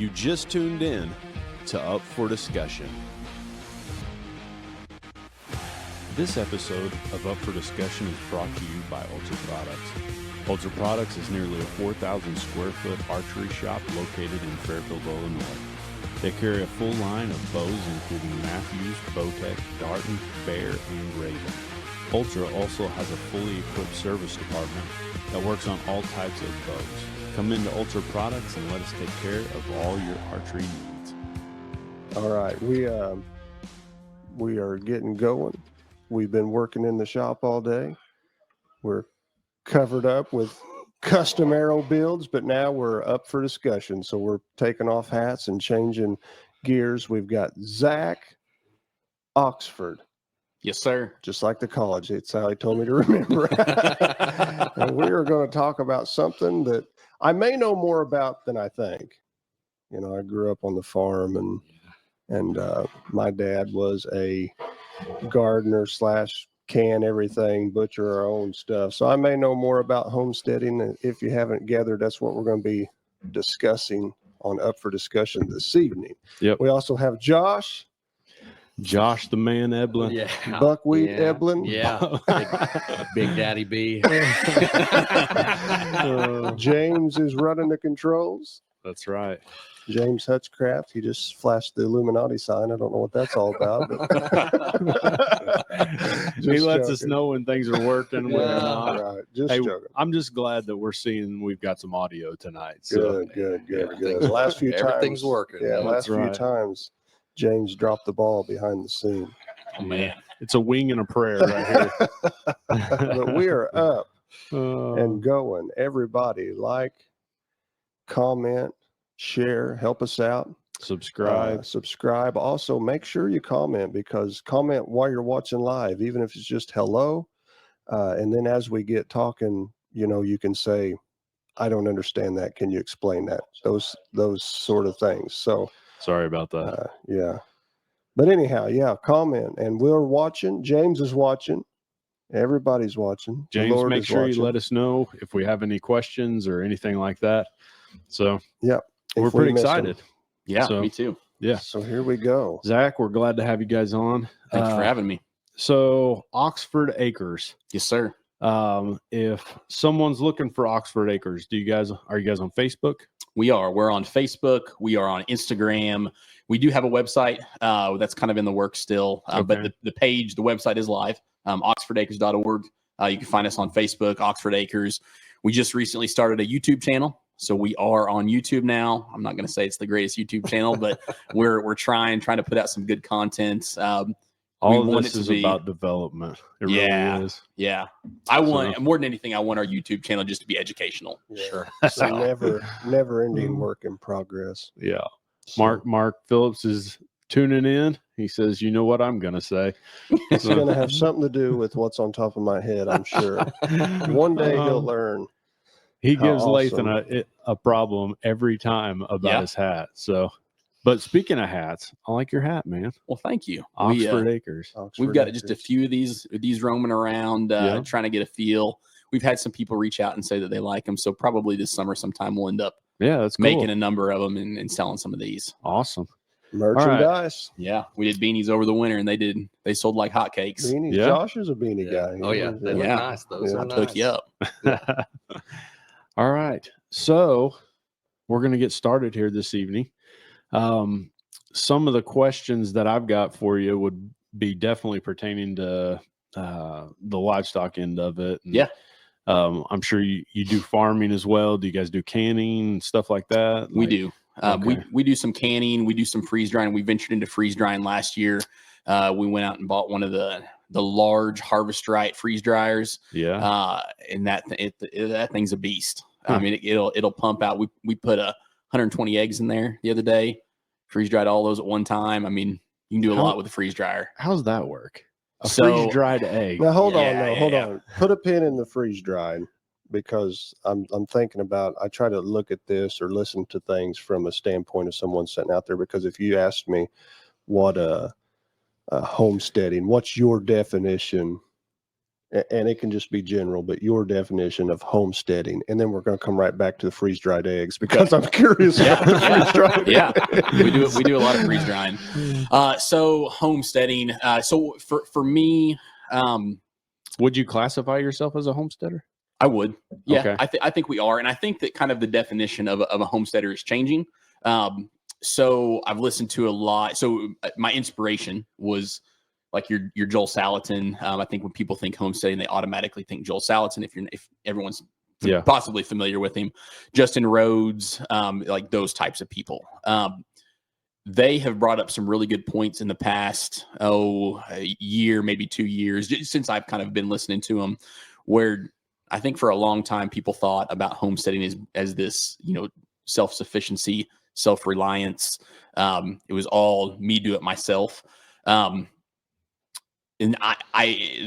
You just tuned in to Up for Discussion. This episode of Up for Discussion is brought to you by Ultra Products. Ultra Products is nearly a 4,000 square foot archery shop located in Fairfield, Illinois. They carry a full line of bows including Matthews, Bowtech, Darton, Bear, and Raven. Ultra also has a fully equipped service department that works on all types of bows. Come into Ultra Products and let us take care of all your archery needs. All right, we are getting going. We've been working in the shop all day. We're covered up with custom arrow builds, but now we're up for discussion. So we're taking off hats and changing gears. We've got Zack Oxford. Yes, sir. Just like the college. It's how he told me to remember. And we are going to talk about something that I may know more about than I think. You know, I grew up on the farm, and my dad was a gardener / can everything, butcher our own stuff. So I may know more about homesteading. If you haven't gathered, that's what we're going to be discussing on Up for Discussion this evening. Yep. We also have Josh the man Eblin. Yeah. Buckwheat Eblin. Yeah. Big Daddy B. James is running the controls. That's right. James Hutchcraft. He just flashed the Illuminati sign. I don't know what that's all about. He lets us know when things are working. When they're not. Right. Just Hey, joking. I'm just glad that we've got some audio tonight. So. Good. The last few times. Everything's working. Yeah, last few right. times, James dropped the ball behind the scene. Oh, man. It's a wing and a prayer right here. But we are up and going. Everybody, like, comment, share, help us out. Subscribe. Also, make sure you comment, because comment while you're watching live, even if it's just hello. And then as we get talking, you know, you can say, I don't understand that. Can you explain that? Those sort of things. So Sorry about that. yeah. But anyhow, yeah, comment. And we're watching. James is watching. Everybody's watching. James, make sure you let us know if we have any questions or anything like that. So we're pretty excited. Yeah, So, me too. Yeah. So here we go. Zack, we're glad to have you guys on. Thanks for having me. So Oxford Acres. Yes, sir. If someone's looking for Oxford Acres, are you guys on Facebook? We are. We're on Facebook. We are on Instagram. We do have a website that's kind of in the works still. But the website is live, oxfordacres.org. You can find us on Facebook, Oxford Acres. We just recently started a YouTube channel. So we are on YouTube now. I'm not going to say it's the greatest YouTube channel, but we're trying to put out some good content. All of this is about development. It really is. Yeah. More than anything, I want our YouTube channel just to be educational. Yeah. Sure. So never ending work in progress. Yeah. So Mark Phillips is tuning in. He says, you know what I'm going to say. it's going to have something to do with what's on top of my head, I'm sure. One day he'll learn. He gives awesome. Lathan a problem every time about his hat. So, but speaking of hats, I like your hat, man. Well, thank you. Oxford Acres. We've got just a few of these roaming around, trying to get a feel. We've had some people reach out and say that they like them. So probably this summer sometime we'll end up that's cool. making a number of them and selling some of these. Awesome. Merchandise. Right. Yeah. We did beanies over the winter and they sold like hotcakes. Beanies. Yeah. Josh is a beanie guy. Oh, yeah. They look nice. Those are nice. Took you up. All right. So we're going to get started here this evening. Some of the questions that I've got for you would be definitely pertaining to the livestock end of it. And, I'm sure you do farming as well. Do you guys do canning and stuff like that? We do. We do some canning. We do some freeze drying. We ventured into freeze drying last year. We went out and bought one of the large Harvest Right freeze dryers. Yeah. And that thing's a beast. I mean, it'll pump out. We put 120 eggs in there the other day, freeze dried all those at one time. I mean, you can do a lot with a freeze dryer. How's that work? Freeze dried egg. Now hold on. Put a pin in the freeze dried, because I'm thinking about, I try to look at this or listen to things from a standpoint of someone sitting out there, because if you asked me what homesteading, what's your definition and it can just be general, but your definition of homesteading, and then we're going to come right back to the freeze-dried eggs because I'm curious about the freeze-dried eggs. We do a lot of freeze drying. So homesteading. So for me, would you classify yourself as a homesteader? I would. Yeah, Okay. I think we are, and I think that kind of the definition of a homesteader is changing. So I've listened to a lot. So my inspiration was like your Joel Salatin. I think when people think homesteading, they automatically think Joel Salatin. If everyone's possibly familiar with him, Justin Rhodes, like those types of people. They have brought up some really good points in the past, a year, maybe 2 years, just since I've kind of been listening to them, where I think for a long time people thought about homesteading as this, self-sufficiency, self-reliance. It was all me do it myself. And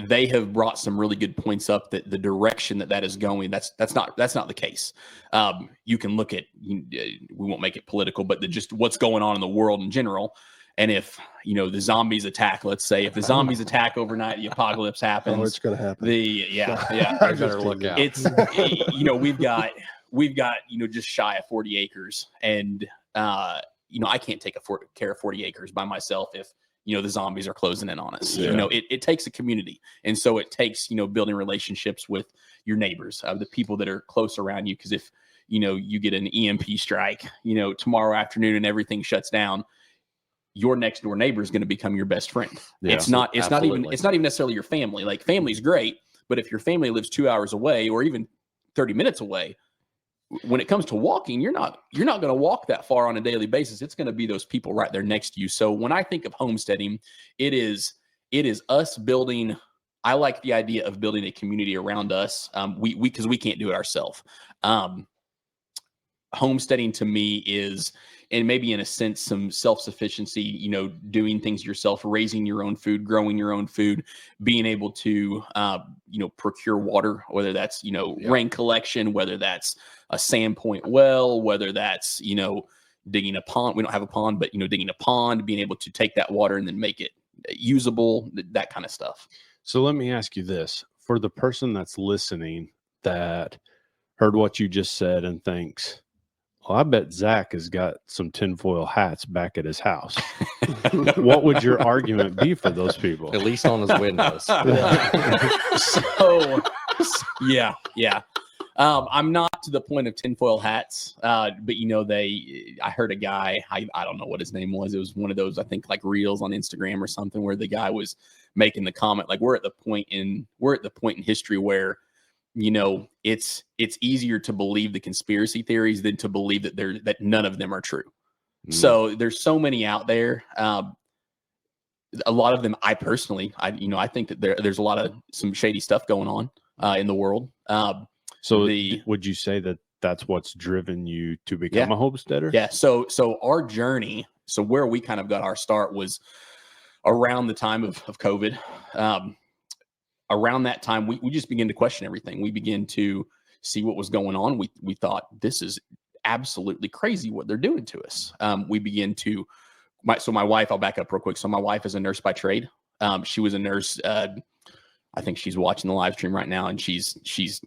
they have brought some really good points up that the direction that is going, that's not the case. You can look at, we won't make it political, but just what's going on in the world in general. And if, the zombies attack, let's say, if the zombies attack overnight, the apocalypse happens. It's going to happen. I better look out. It's, we've got, just shy of 40 acres. And, I can't take care of 40 acres by myself if, the zombies are closing in on us. Yeah. It takes a community. And so it takes, building relationships with your neighbors, the people that are close around you. Because if, you get an EMP strike, tomorrow afternoon and everything shuts down, your next door neighbor is going to become your best friend. Yeah, it's not even necessarily your family. Like, family's great, but if your family lives 2 hours away or even 30 minutes away, when it comes to walking, you're not going to walk that far on a daily basis. It's going to be those people right there next to you. So when I think of homesteading, it is us building. I like the idea of building a community around us. Because we can't do it ourselves. Homesteading to me is, and maybe in a sense, some self-sufficiency, doing things yourself, raising your own food, growing your own food, being able to, procure water, whether that's, rain collection, whether that's a sand point well, whether that's, digging a pond. We don't have a pond, but, digging a pond, being able to take that water and then make it usable, that kind of stuff. So let me ask you this. For the person that's listening that heard what you just said and thinks, well, I bet Zach has got some tinfoil hats back at his house. What would your argument be for those people? At least on his windows. So, yeah. I'm not to the point of tinfoil hats, but I heard a guy, I don't know what his name was. It was one of those, I think, like reels on Instagram or something, where the guy was making the comment, like, we're at the point in history where, it's easier to believe the conspiracy theories than to believe that none of them are true. So there's so many out there. A lot of them, I think that there's a lot of some shady stuff going on in the world. Would you say that that's what's driven you to become a homesteader? Yeah. So our journey, so where we kind of got our start was around the time of COVID. Around that time, we just began to question everything. We began to see what was going on. We thought, this is absolutely crazy what they're doing to us. We began to, my wife, I'll back up real quick. So my wife is a nurse by trade. She was a nurse. I think she's watching the live stream right now, and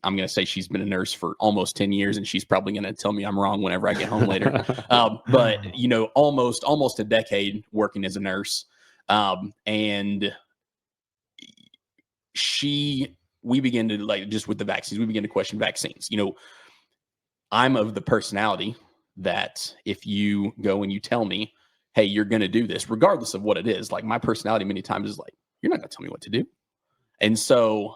I'm going to say she's been a nurse for almost 10 years, and she's probably going to tell me I'm wrong whenever I get home later. But almost a decade working as a nurse. And we began to, like, just with the vaccines, we began to question vaccines. I'm of the personality that if you go and you tell me, hey, you're going to do this, regardless of what it is, like, my personality many times is like, you're not going to tell me what to do. And so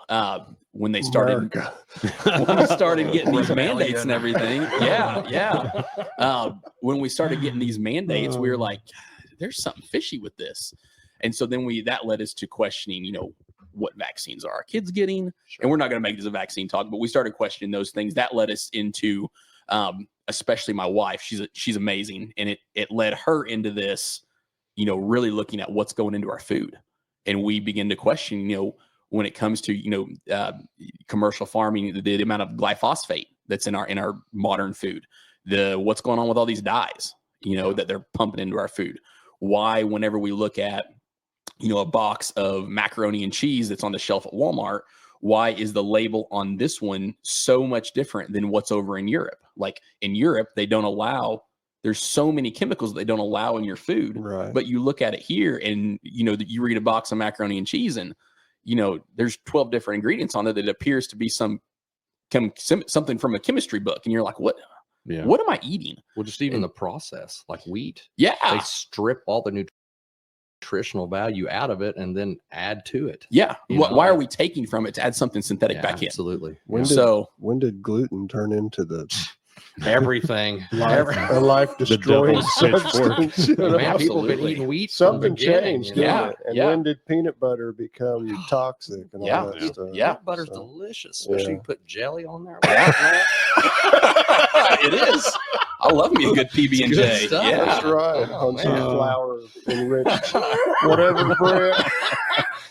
when we started getting these mandates and everything, when we started getting these mandates, we were like, there's something fishy with this. And so then that led us to questioning, what vaccines are our kids getting? Sure. And we're not going to make this a vaccine talk, but we started questioning those things. That led us into, especially my wife. She's amazing. And it led her into this, really looking at what's going into our food. And we begin to question, when it comes to, commercial farming, the amount of glyphosate that's in our modern food, what's going on with all these dyes, that they're pumping into our food. Why, whenever we look at, a box of macaroni and cheese that's on the shelf at Walmart, why is the label on this one so much different than what's over in Europe? Like in Europe, there's so many chemicals they don't allow in your food. Right. But you look at it here and, you read a box of macaroni and cheese and, there's 12 different ingredients on it that appears to be something from a chemistry book. And you're like, what am I eating? Well, just even the process, like wheat. Yeah. They strip all the nutritional value out of it and then add to it. Yeah. Why are we taking from it to add something synthetic back in? Absolutely. When did gluten turn into the everything? a life destroying substance? Man, people have been eating wheat. Something changed. Yeah. And when did peanut butter become toxic and all that stuff? Yeah. Peanut butter's delicious, especially you put jelly on there. It is. I love me a good PB&J. Yeah, that's right. On some flour enriched whatever bread.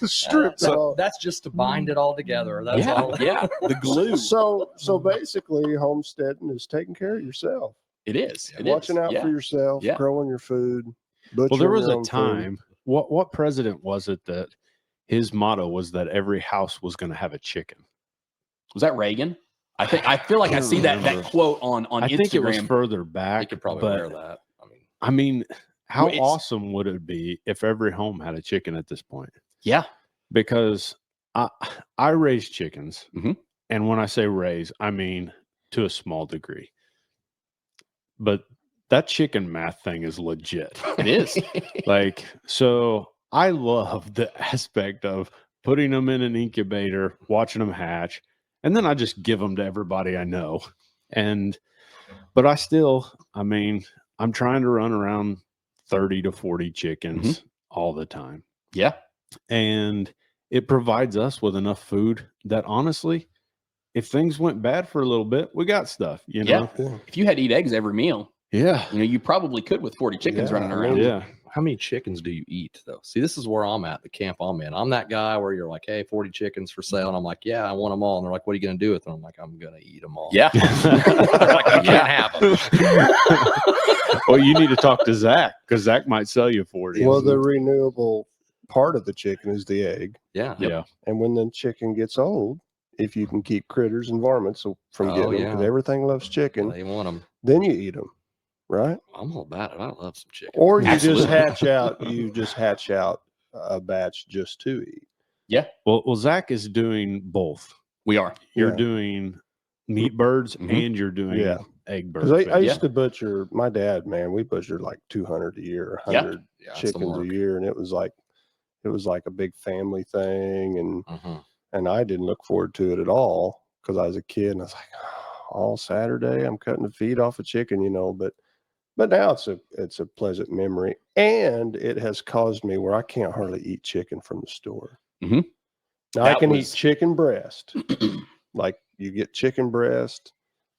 Stripped so that's just to bind it all together. That's all. Yeah, the glue. So basically, homesteading is taking care of yourself. It is. Watching out for yourself, growing your food. Well, there was a time. What president was it that his motto was that every house was going to have a chicken? Was that Reagan? I feel like I see that quote on Instagram. I think it was further back. You could probably wear that. I mean, how awesome would it be if every home had a chicken at this point? Yeah. Because I raise chickens. Mm-hmm. And when I say raise, I mean to a small degree. But that chicken math thing is legit. It is. So I love the aspect of putting them in an incubator, watching them hatch, and then I just give them to everybody I know. But I'm trying to run around 30 to 40 chickens all the time. Yeah. And it provides us with enough food that honestly, if things went bad for a little bit, we got stuff, Yeah. If you had to eat eggs every meal, you probably could with 40 chickens running around. Yeah. How many chickens do you eat though? See, this is where I'm at, the camp I'm in. I'm that guy where you're like, hey, 40 chickens for sale. And I'm like, yeah, I want them all. And they're like, what are you going to do with them? I'm like, I'm going to eat them all. Yeah. They're like, you can't have them. Well, you need to talk to Zach because Zach might sell you 40. Well, the renewable part of the chicken is the egg. Yeah. Yeah. And when the chicken gets old, if you can keep critters and varmints from getting them, because everything loves chicken, they want them. Then you eat them, right? I'm all about it. I love some chicken. Or you just hatch out a batch just to eat. Yeah. Well, Zach is doing both. We are. You're doing meat birds and you're doing egg birds. I used to butcher. My dad, man, we butchered like 200 a year, 100 chickens a year, and it was like a big family thing, and I didn't look forward to it at all because I was a kid, and I was like, all Saturday I'm cutting the feet off a chicken, but now it's a pleasant memory, and it has caused me where I can't hardly eat chicken from the store. Mm-hmm. Now I can eat chicken breast, like you get chicken breast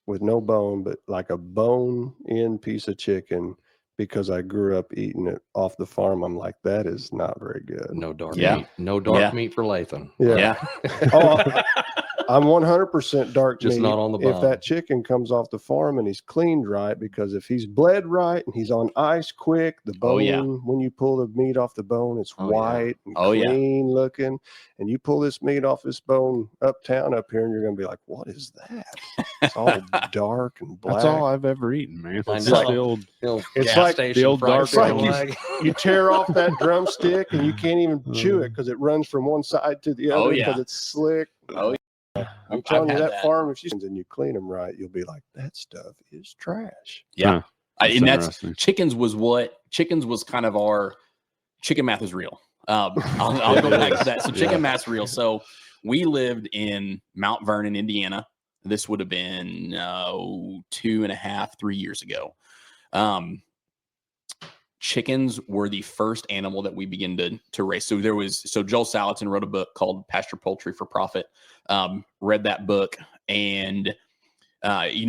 with no bone, but like a bone-in piece of chicken. Because I grew up eating it off the farm, I'm like, that is not very good. No dark meat. No dark meat for Lathan. Yeah. I'm 100% dark just meat not on the bone. If that chicken comes off the farm and he's cleaned right, because if he's bled right and he's on ice quick, the bone, when you pull the meat off the bone, it's white and clean looking. And you pull this meat off this bone uptown up here, and you're going to be like, what is that? It's all dark and black. That's all I've ever eaten, man. It's like the old dark. It's like you tear off that drumstick and you can't even chew it because it runs from one side to the other because it's slick. Oh, I'm telling you, that farm, if you clean them right, you'll be like, that stuff is trash. Yeah. And that's chickens was kind of our chicken math is real. I'll go back to that. So chicken math's real. So we lived in Mount Vernon, Indiana. This would have been 2.5, 3 years ago. Chickens were the first animal that we began to raise. So Joel Salatin wrote a book called Pasture Poultry for Profit. Read that book, and he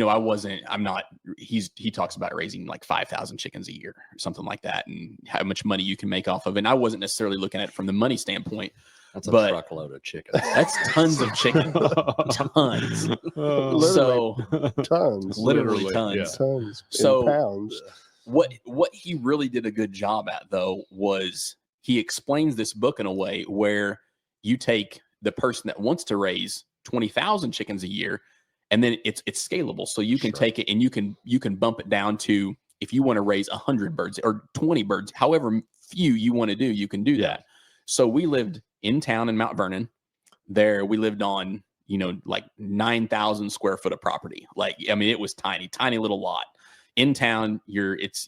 talks about raising like 5,000 chickens a year or something like that, and how much money you can make off of it. And I wasn't necessarily looking at it from the money standpoint. That's a truckload of chicken. That's tons of chicken. Tons. Tons. Literally tons. Yeah. Tons. So pounds. What he really did a good job at, though, was he explains this book in a way where you take the person that wants to raise 20,000 chickens a year, and then it's scalable. So you can take it and you can bump it down to, if you want to raise 100 birds or 20 birds, however few you want to do, you can do that. So we lived in town in Mount Vernon. There we lived on, like 9,000 square foot of property. Like, I mean, it was tiny little lot. In town, it's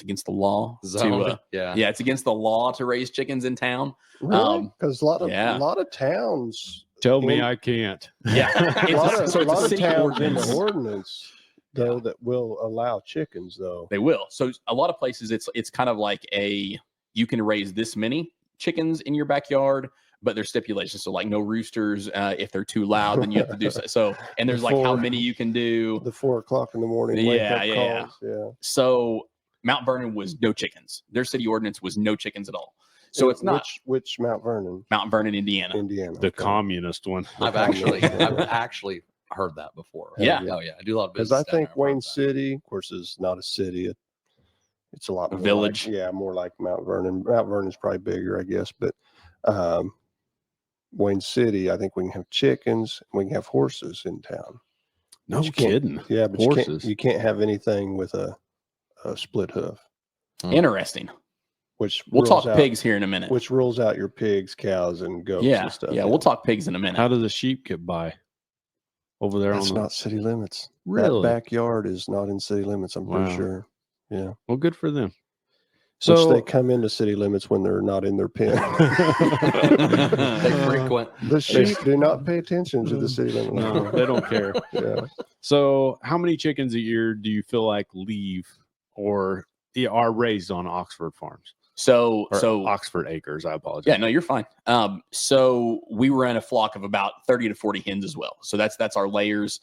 against the law it's against the law to raise chickens in town. Really? Because a lot of towns tell me I can't. Yeah, a lot of towns in the ordinance. ordinance though that will allow chickens though. They will. So a lot of places it's kind of like you can raise this many chickens in your backyard, but there's stipulations. So like no roosters. If they're too loud, then you have to do so. And there's like how many you can do. The 4 o'clock in the morning wake up calls. Yeah. So Mount Vernon was no chickens. Their city ordinance was no chickens at all. So it's not which Mount Vernon? Mount Vernon, Indiana. The communist one. I've actually heard that before. Yeah. Oh yeah. I do a lot of business. Because I think Wayne City, of course, is not a city. It's a lot more village. More like Mount Vernon. Mount Vernon's probably bigger, I guess, but Wayne City, I think we can have chickens, we can have horses in town. No kidding. Yeah, but horses. You can't have anything with a split hoof. Interesting. Which we'll talk pigs here in a minute. Which rules out your pigs, cows, and goats and stuff. Yeah, we'll talk pigs in a minute. How do the sheep get by over there? That's not city limits. Really? That backyard is not in city limits, I'm pretty sure. Yeah. Well, good for them. So they come into city limits when they're not in their pen. They frequent. The sheep do not pay attention to the city limits. No, they don't care. Yeah. So how many chickens a year do you feel like leave or are raised on Oxford farms? So Oxford acres, I apologize. Yeah, no, you're fine. So we run a flock of about 30 to 40 hens as well. So that's our layers.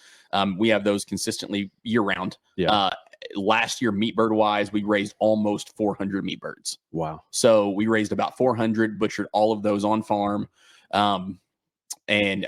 We have those consistently year round. Yeah. Last year, meat bird wise, we raised almost 400 meat birds. Wow. So we raised about 400, butchered all of those on farm. And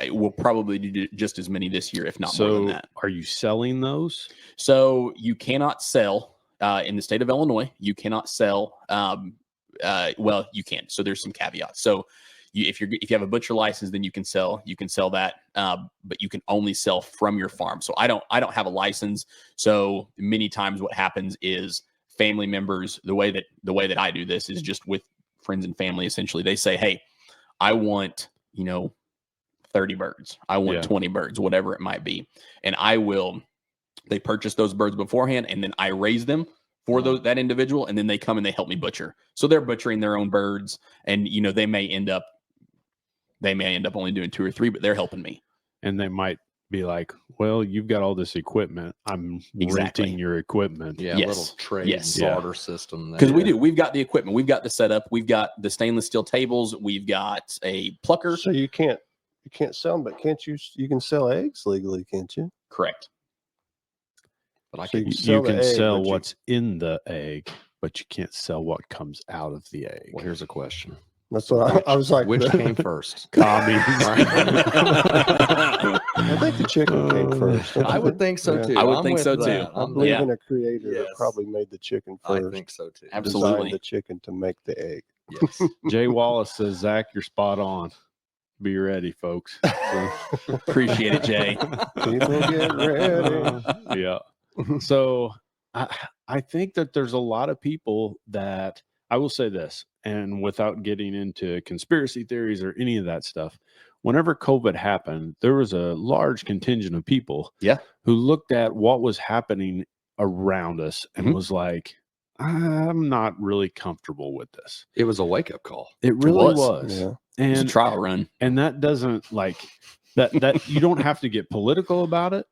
we'll probably do just as many this year, if not more than that. Are you selling those? So you cannot sell in the state of Illinois. You cannot sell. Well, you can. So there's some caveats. So if you have a butcher license, then you can sell that. But you can only sell from your farm. So I don't have a license. So many times what happens is family members, the way that I do this is just with friends and family. Essentially, they say, "Hey, I want 30 birds. I want 20 birds, whatever it might be," and they purchase those birds beforehand, and then I raise them for that individual, and then they come and they help me butcher. So they're butchering their own birds, and they may end up only doing 2 or 3, but they're helping me. And they might be like, "Well, you've got all this equipment. I'm renting your equipment." Yeah, little trade barter system. Because we've got the equipment, we've got the setup, we've got the stainless steel tables, we've got a plucker. So you can't sell them, but can't you? You can sell eggs legally, can't you? Correct. But you can sell what's in the egg, but you can't sell what comes out of the egg. Well, here's a question. That's what I was like. Which came first? Commies. I think the chicken came first. I would think so too. I would think so too. I believe in a creator that probably made the chicken first. I think so too. Absolutely. Designed the chicken to make the egg. Yes. Jay Wallace says, "Zach, you're spot on. Be ready, folks." Appreciate it, Jay. People get ready. Yeah. So I think that there's a lot of people that, I will say this, and without getting into conspiracy theories or any of that stuff, whenever COVID happened, there was a large contingent of people who looked at what was happening around us and was like, "I'm not really comfortable with this." It was a wake-up call. It really was. Yeah. And it's a trial run. And that doesn't that you don't have to get political about it,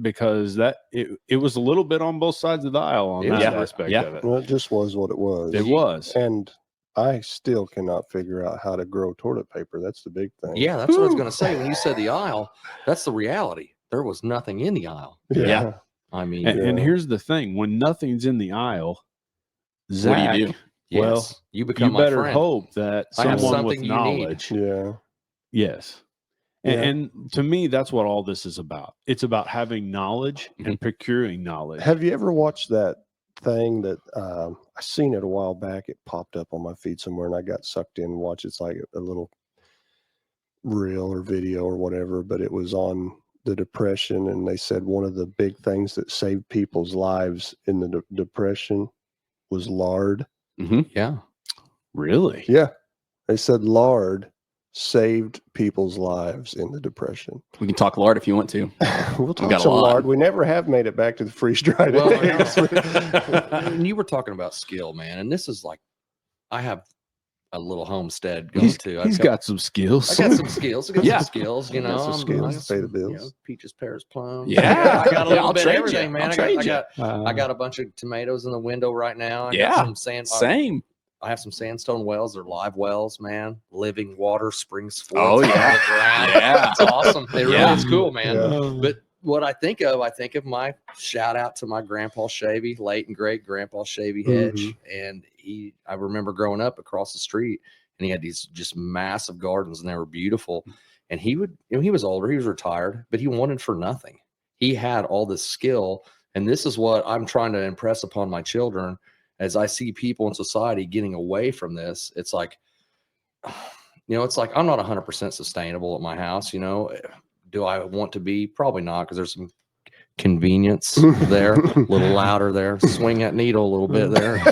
because it was a little bit on both sides of the aisle on that aspect of it. Well, it just was what it was. It was. And I still cannot figure out how to grow toilet paper. That's the big thing. Yeah, that's what I was going to say. When you said the aisle, that's the reality. There was nothing in the aisle. Yeah. I mean, and here's the thing: when nothing's in the aisle, Zach, what do you do? Well, you become you better my friend. hope that someone with knowledge. Yeah. Yes. And to me, that's what all this is about. It's about having knowledge and procuring knowledge. Have you ever watched that thing that I seen it a while back? It popped up on my feed somewhere, and I got sucked in and watched. It's like a little reel or video or whatever, but it was on the Depression, and they said one of the big things that saved people's lives in the Depression was lard. Yeah. Really? Yeah, they said lard saved people's lives in the Depression. We can talk lard if you want to. We'll talk got a some lot. lard. We never have made it back to the freeze-dried Well, eggs. and you were talking about skill, man, and this is like, I have a little homestead going to. He's got some skills. I got some skills. I got Yeah. some skills. You I got know, some I'm- skills I to got pay the some, bills. peaches, pears, plums. Yeah. I got a little I'll bit of trade everything, you. man. I'll I trade got, you. I got a bunch of tomatoes in the window right now. I Yeah. got some sand. Same. I have some sandstone wells. They're live wells, man. Living water springs forth. Oh, yeah. out of the ground. Yeah. It's awesome. It really Yeah. is cool, man. Yeah. But what I think of my shout out to my grandpa Shavy, late and great grandpa Shavy Hedge. And I remember growing up across the street, and he had these just massive gardens, and they were beautiful. And he would, he was older, he was retired, but he wanted for nothing. He had all this skill. And this is what I'm trying to impress upon my children as I see people in society getting away from this. It's like, it's like, I'm not 100% sustainable at my house. Do I want to be? Probably not, because there's some convenience there, a little louder there, swing that needle a little bit there.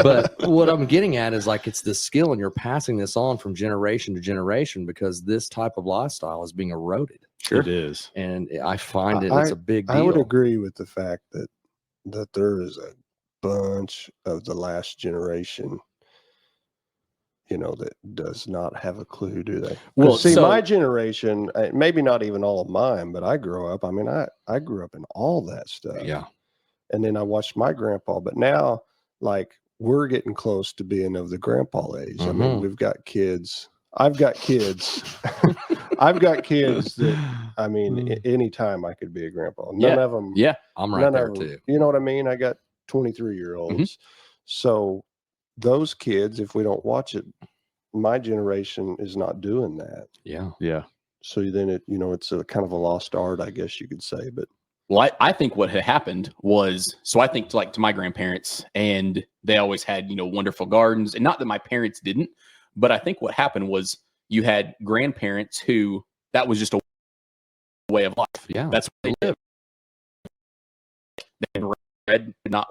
But what I'm getting at is like, it's this skill, and you're passing this on from generation to generation, because this type of lifestyle is being eroded. It is. And I find it's a big deal. I would agree with the fact that there is a bunch of the last generation, that does not have a clue, do they? Well, see, so- my generation, maybe not even all of mine, but I grew up. I mean, I grew up in all that stuff. Yeah. And then I watched my grandpa, but now, like, we're getting close to being of the grandpa age. I mean, we've got kids. I've got kids. I've got kids that, I mean, anytime I could be a grandpa. None of them. Yeah. I'm right None there of 'em, too. you know what I mean? I got 23-year-olds. So those kids, if we don't watch it, my generation is not doing that. Yeah. Yeah. So then it's a kind of a lost art, I guess you could say. But Well, I think what had happened was, so I think to my grandparents, and they always had, wonderful gardens, and not that my parents didn't, but I think what happened was you had grandparents who, that was just a way of life. Yeah. That's what they lived. Bread did not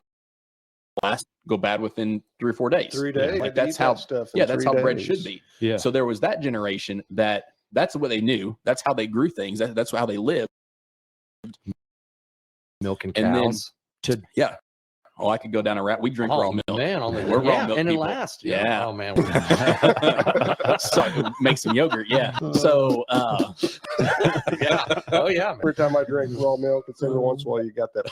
last, go bad within 3 or 4 days. 3 days. Like that's how, that's how bread should be. Yeah. So there was that generation that's what they knew. That's how they grew things. That's how they lived. Milk and And then cows. Yeah. Oh, I could go down a rat. We drink raw milk. Man, We're raw milk and it people. lasts. Yeah. Oh man. So make some yogurt. Yeah. So Yeah. Oh yeah. Man. Every time I drink raw milk, it's every once in a while you got that.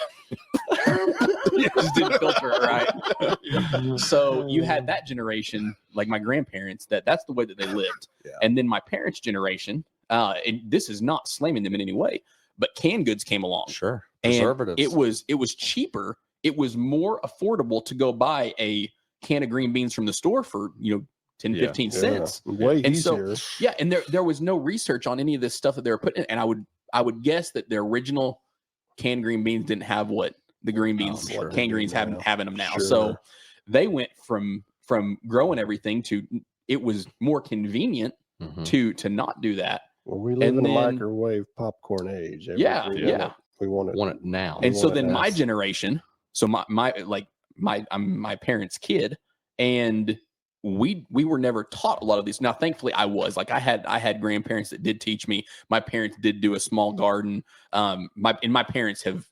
you just didn't filter it right. So you had that generation, like my grandparents, that's the way that they lived. Yeah. And then my parents' generation, and this is not slamming them in any way, but canned goods came along. Sure. And Preservatives. it was cheaper. It was more affordable to go buy a can of green beans from the store for 10, 15 cents. Way And so- easier. Yeah, and there was no research on any of this stuff that they were putting in. And I would guess that their original canned green beans didn't have what the green beans, sure what they canned do greens now. have in them now. Sure. So they went from growing everything to, it was more convenient Mhm. to not do that. Well, we live and in a then- microwave popcorn age. Yeah, yeah. We want it. Want it now. And so want it then my fast. generation, so I'm my parents' kid, and we were never taught a lot of these. Now, thankfully, I was like I had grandparents that did teach me. My parents did do a small garden. My parents have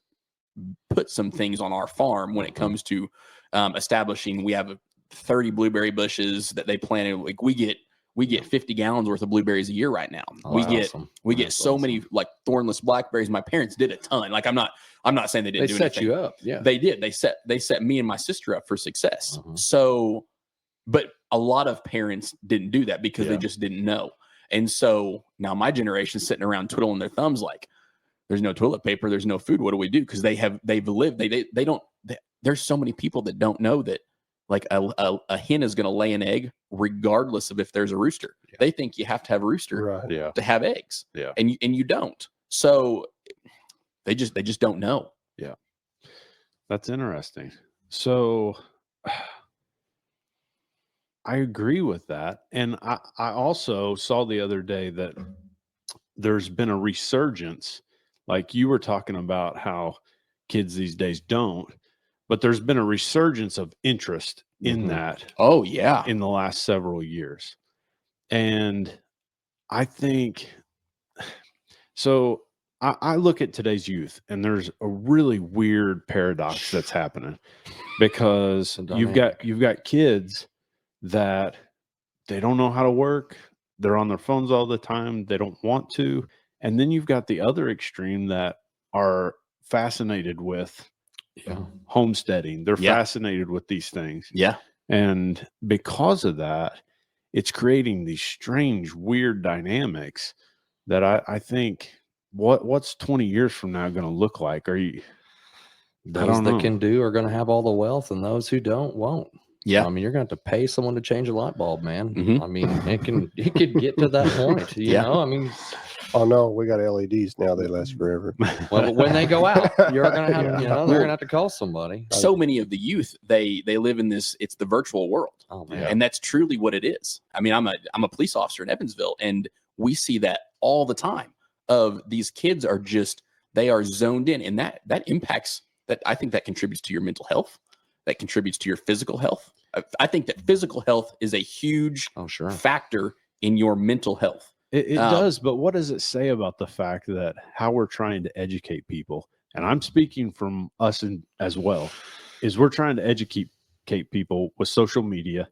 put some things on our farm when it comes to establishing. We have 30 blueberry bushes that they planted. Like we get 50 gallons worth of blueberries a year right now. Oh, we that's get awesome. we get That's so awesome. many like thornless blackberries. My parents did a ton. Like I'm not saying they They didn't do set anything. you up. Yeah. They did. They set me and my sister up for success. Mhm. So, but a lot of parents didn't do that because Yeah. they just didn't know. And so now my generation's sitting around twiddling their thumbs like, there's no toilet paper, there's no food. What do we do? Because they've lived. They don't. There's so many people that don't know that like a hen is going to lay an egg regardless of if there's a rooster. Yeah. They think you have to have a rooster Right. Yeah. to have eggs. Yeah. And you don't. So they just don't know. That's interesting. So agree with that. And I also saw the other day that there's been a resurgence, like you were talking about how kids these days don't, but there's been a resurgence of interest in that. Oh yeah. In the last several years. And I think so. I look at today's youth, and there's a really weird paradox that's happening, because you've got kids that they don't know how to work. They're on their phones all the time. They don't want to. And then you've got the other extreme that are fascinated with homesteading. They're fascinated with these things. Yeah. And because of that, it's creating these strange, weird dynamics that I think what's 20 years from now going to look like? Those that can do are going to have all the wealth, and those who don't won't. Yeah. I mean, you're going to have to pay someone to change a light bulb, man. I mean, it could get to that point, you know? I mean, oh no, we got LEDs now. They last forever. Well, but when they go out, you're going to have, they're going to have to call somebody. So many of the youth, they live in this, it's the virtual world. Oh man. And that's truly what it is. I mean, I'm a police officer in Evansville, and we see that all the time. Of these kids are just, they are zoned in, and that impacts that. I think that contributes to your mental health, that contributes to your physical health. I think that physical health is a huge factor in your mental health. It does, but what does it say about the fact that how we're trying to educate people, and I'm speaking from us as well, is we're trying to educate people with social media,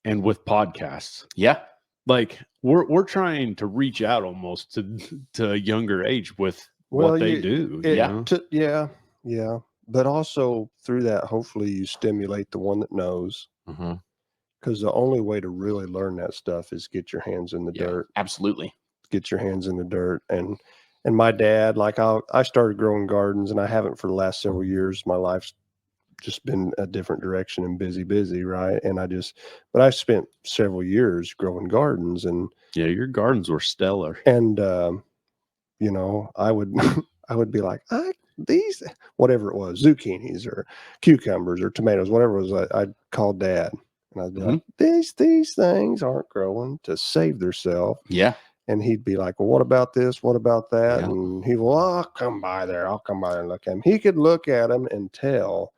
and with podcasts. Yeah. Like we're trying to reach out almost to a younger age with what they do. Yeah. But also through that, hopefully you stimulate the one that knows. Because the only way to really learn that stuff is get your hands in the dirt. Absolutely. Get your hands in the dirt. And my dad, like I started growing gardens, and I haven't for the last several years. My life's just been a different direction and busy, right? And but I spent several years growing gardens, and your gardens were stellar. And I would be like, these, whatever it was, zucchinis or cucumbers or tomatoes, whatever it was, I'd call Dad, and I'd be like, these things aren't growing to save themselves. Yeah. And he'd be like, well, what about this? What about that? Yeah. And he'd go, I'll come by there and look at them. He could look at them and tell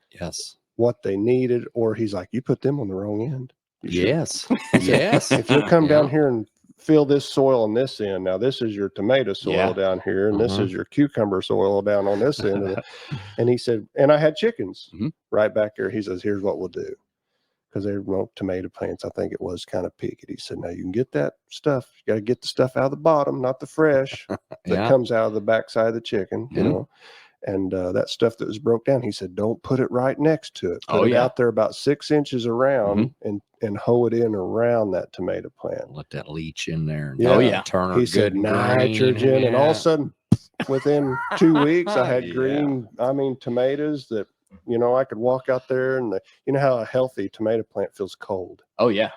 what they needed, or he's like, you put them on the wrong end. Yes. If you'll come down here and fill this soil on this end. Now this is your tomato soil down here, and this is your cucumber soil down on this end of it. And he said, and I had chickens right back there. He says, here's what we'll do. Because they were tomato plants, I think it was kind of picky. He said, now you can get that stuff. You got to get the stuff out of the bottom, not the fresh that comes out of the backside of the chicken, you know. And that stuff that was broke down, he said, don't put it right next to it. Put it out there about 6 inches around and hoe it in around that tomato plant. Let that leach in there. Turn her. He said nitrogen, and all of a sudden, within 2 weeks, I had green, tomatoes that, I could walk out there, and you know how a healthy tomato plant feels cold. Oh yeah.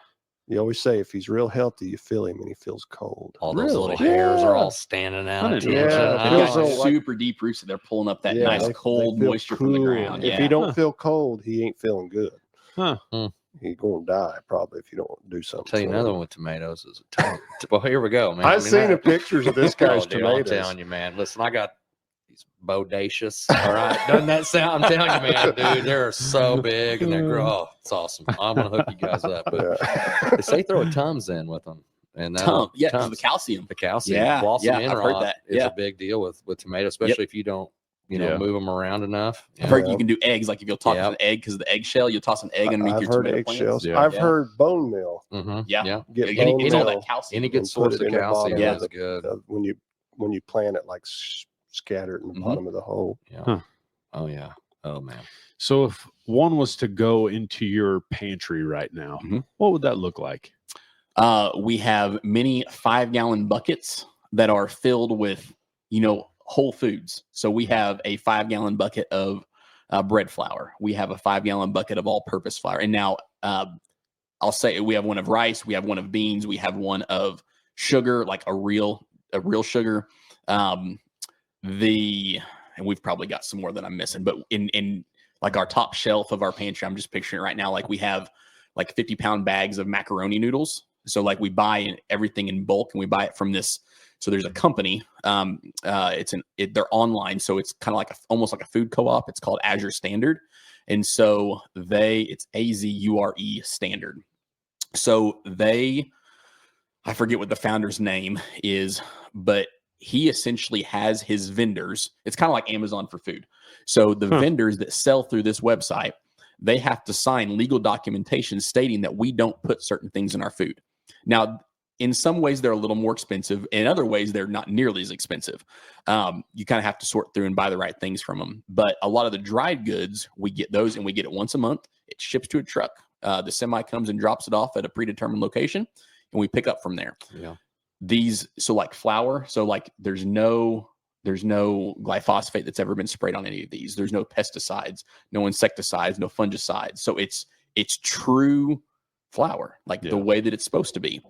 You always say if he's real healthy, you feel him and he feels cold. All those little hairs are all standing out. Super deep roots, they're pulling up that nice cold moisture from the ground. If he don't feel cold, he ain't feeling good. He's going to die probably if you don't do something. I'll tell you another one with tomatoes is well, here we go, man. I've seen the pictures of this guy's tomatoes. I'm telling you, man. Listen, I got these bodacious. All right, doesn't that sound? I'm telling you, man, dude, they're so big and they're it's awesome. I'm gonna hook you guys up. But they say throw a Tums in with them, and Tums, the calcium. The calcium, Blossom I've heard that. Is a big deal with tomatoes, especially if you don't. Move them around enough. I've heard you can do eggs. Like if you'll toss an egg because of the eggshell, you'll toss an egg underneath your tomato plants. I've heard bone meal. Get bone meal, all that calcium. Any good source of calcium is good. When you plant it, like scatter it in the bottom of the hole. Oh yeah. Oh man. So if one was to go into your pantry right now, what would that look like? We have many 5-gallon buckets that are filled with, whole foods. So we have a 5-gallon bucket of bread flour. We have a 5-gallon bucket of all-purpose flour. And now I'll say we have one of rice. We have one of beans. We have one of sugar, like a real sugar. And we've probably got some more that I'm missing. But in like our top shelf of our pantry, I'm just picturing it right now. Like we have like 50-pound bags of macaroni noodles. So like we buy everything in bulk, and we buy it from this. So there's a company. They're online, so it's kind of like almost like a food co-op. It's called Azure Standard, and so it's AZURE Standard. So I forget what the founder's name is, but he essentially has his vendors. It's kind of like Amazon for food. So the vendors that sell through this website, they have to sign legal documentation stating that we don't put certain things in our food. Now, in some ways, they're a little more expensive. In other ways, they're not nearly as expensive. You kind of have to sort through and buy the right things from them. But a lot of the dried goods, we get those, and we get it once a month. It ships to a truck. The semi comes and drops it off at a predetermined location, and we pick up from there. Yeah. So like flour, so like there's no glyphosate that's ever been sprayed on any of these. There's no pesticides, no insecticides, no fungicides. So it's true flour, like the way that it's supposed to be.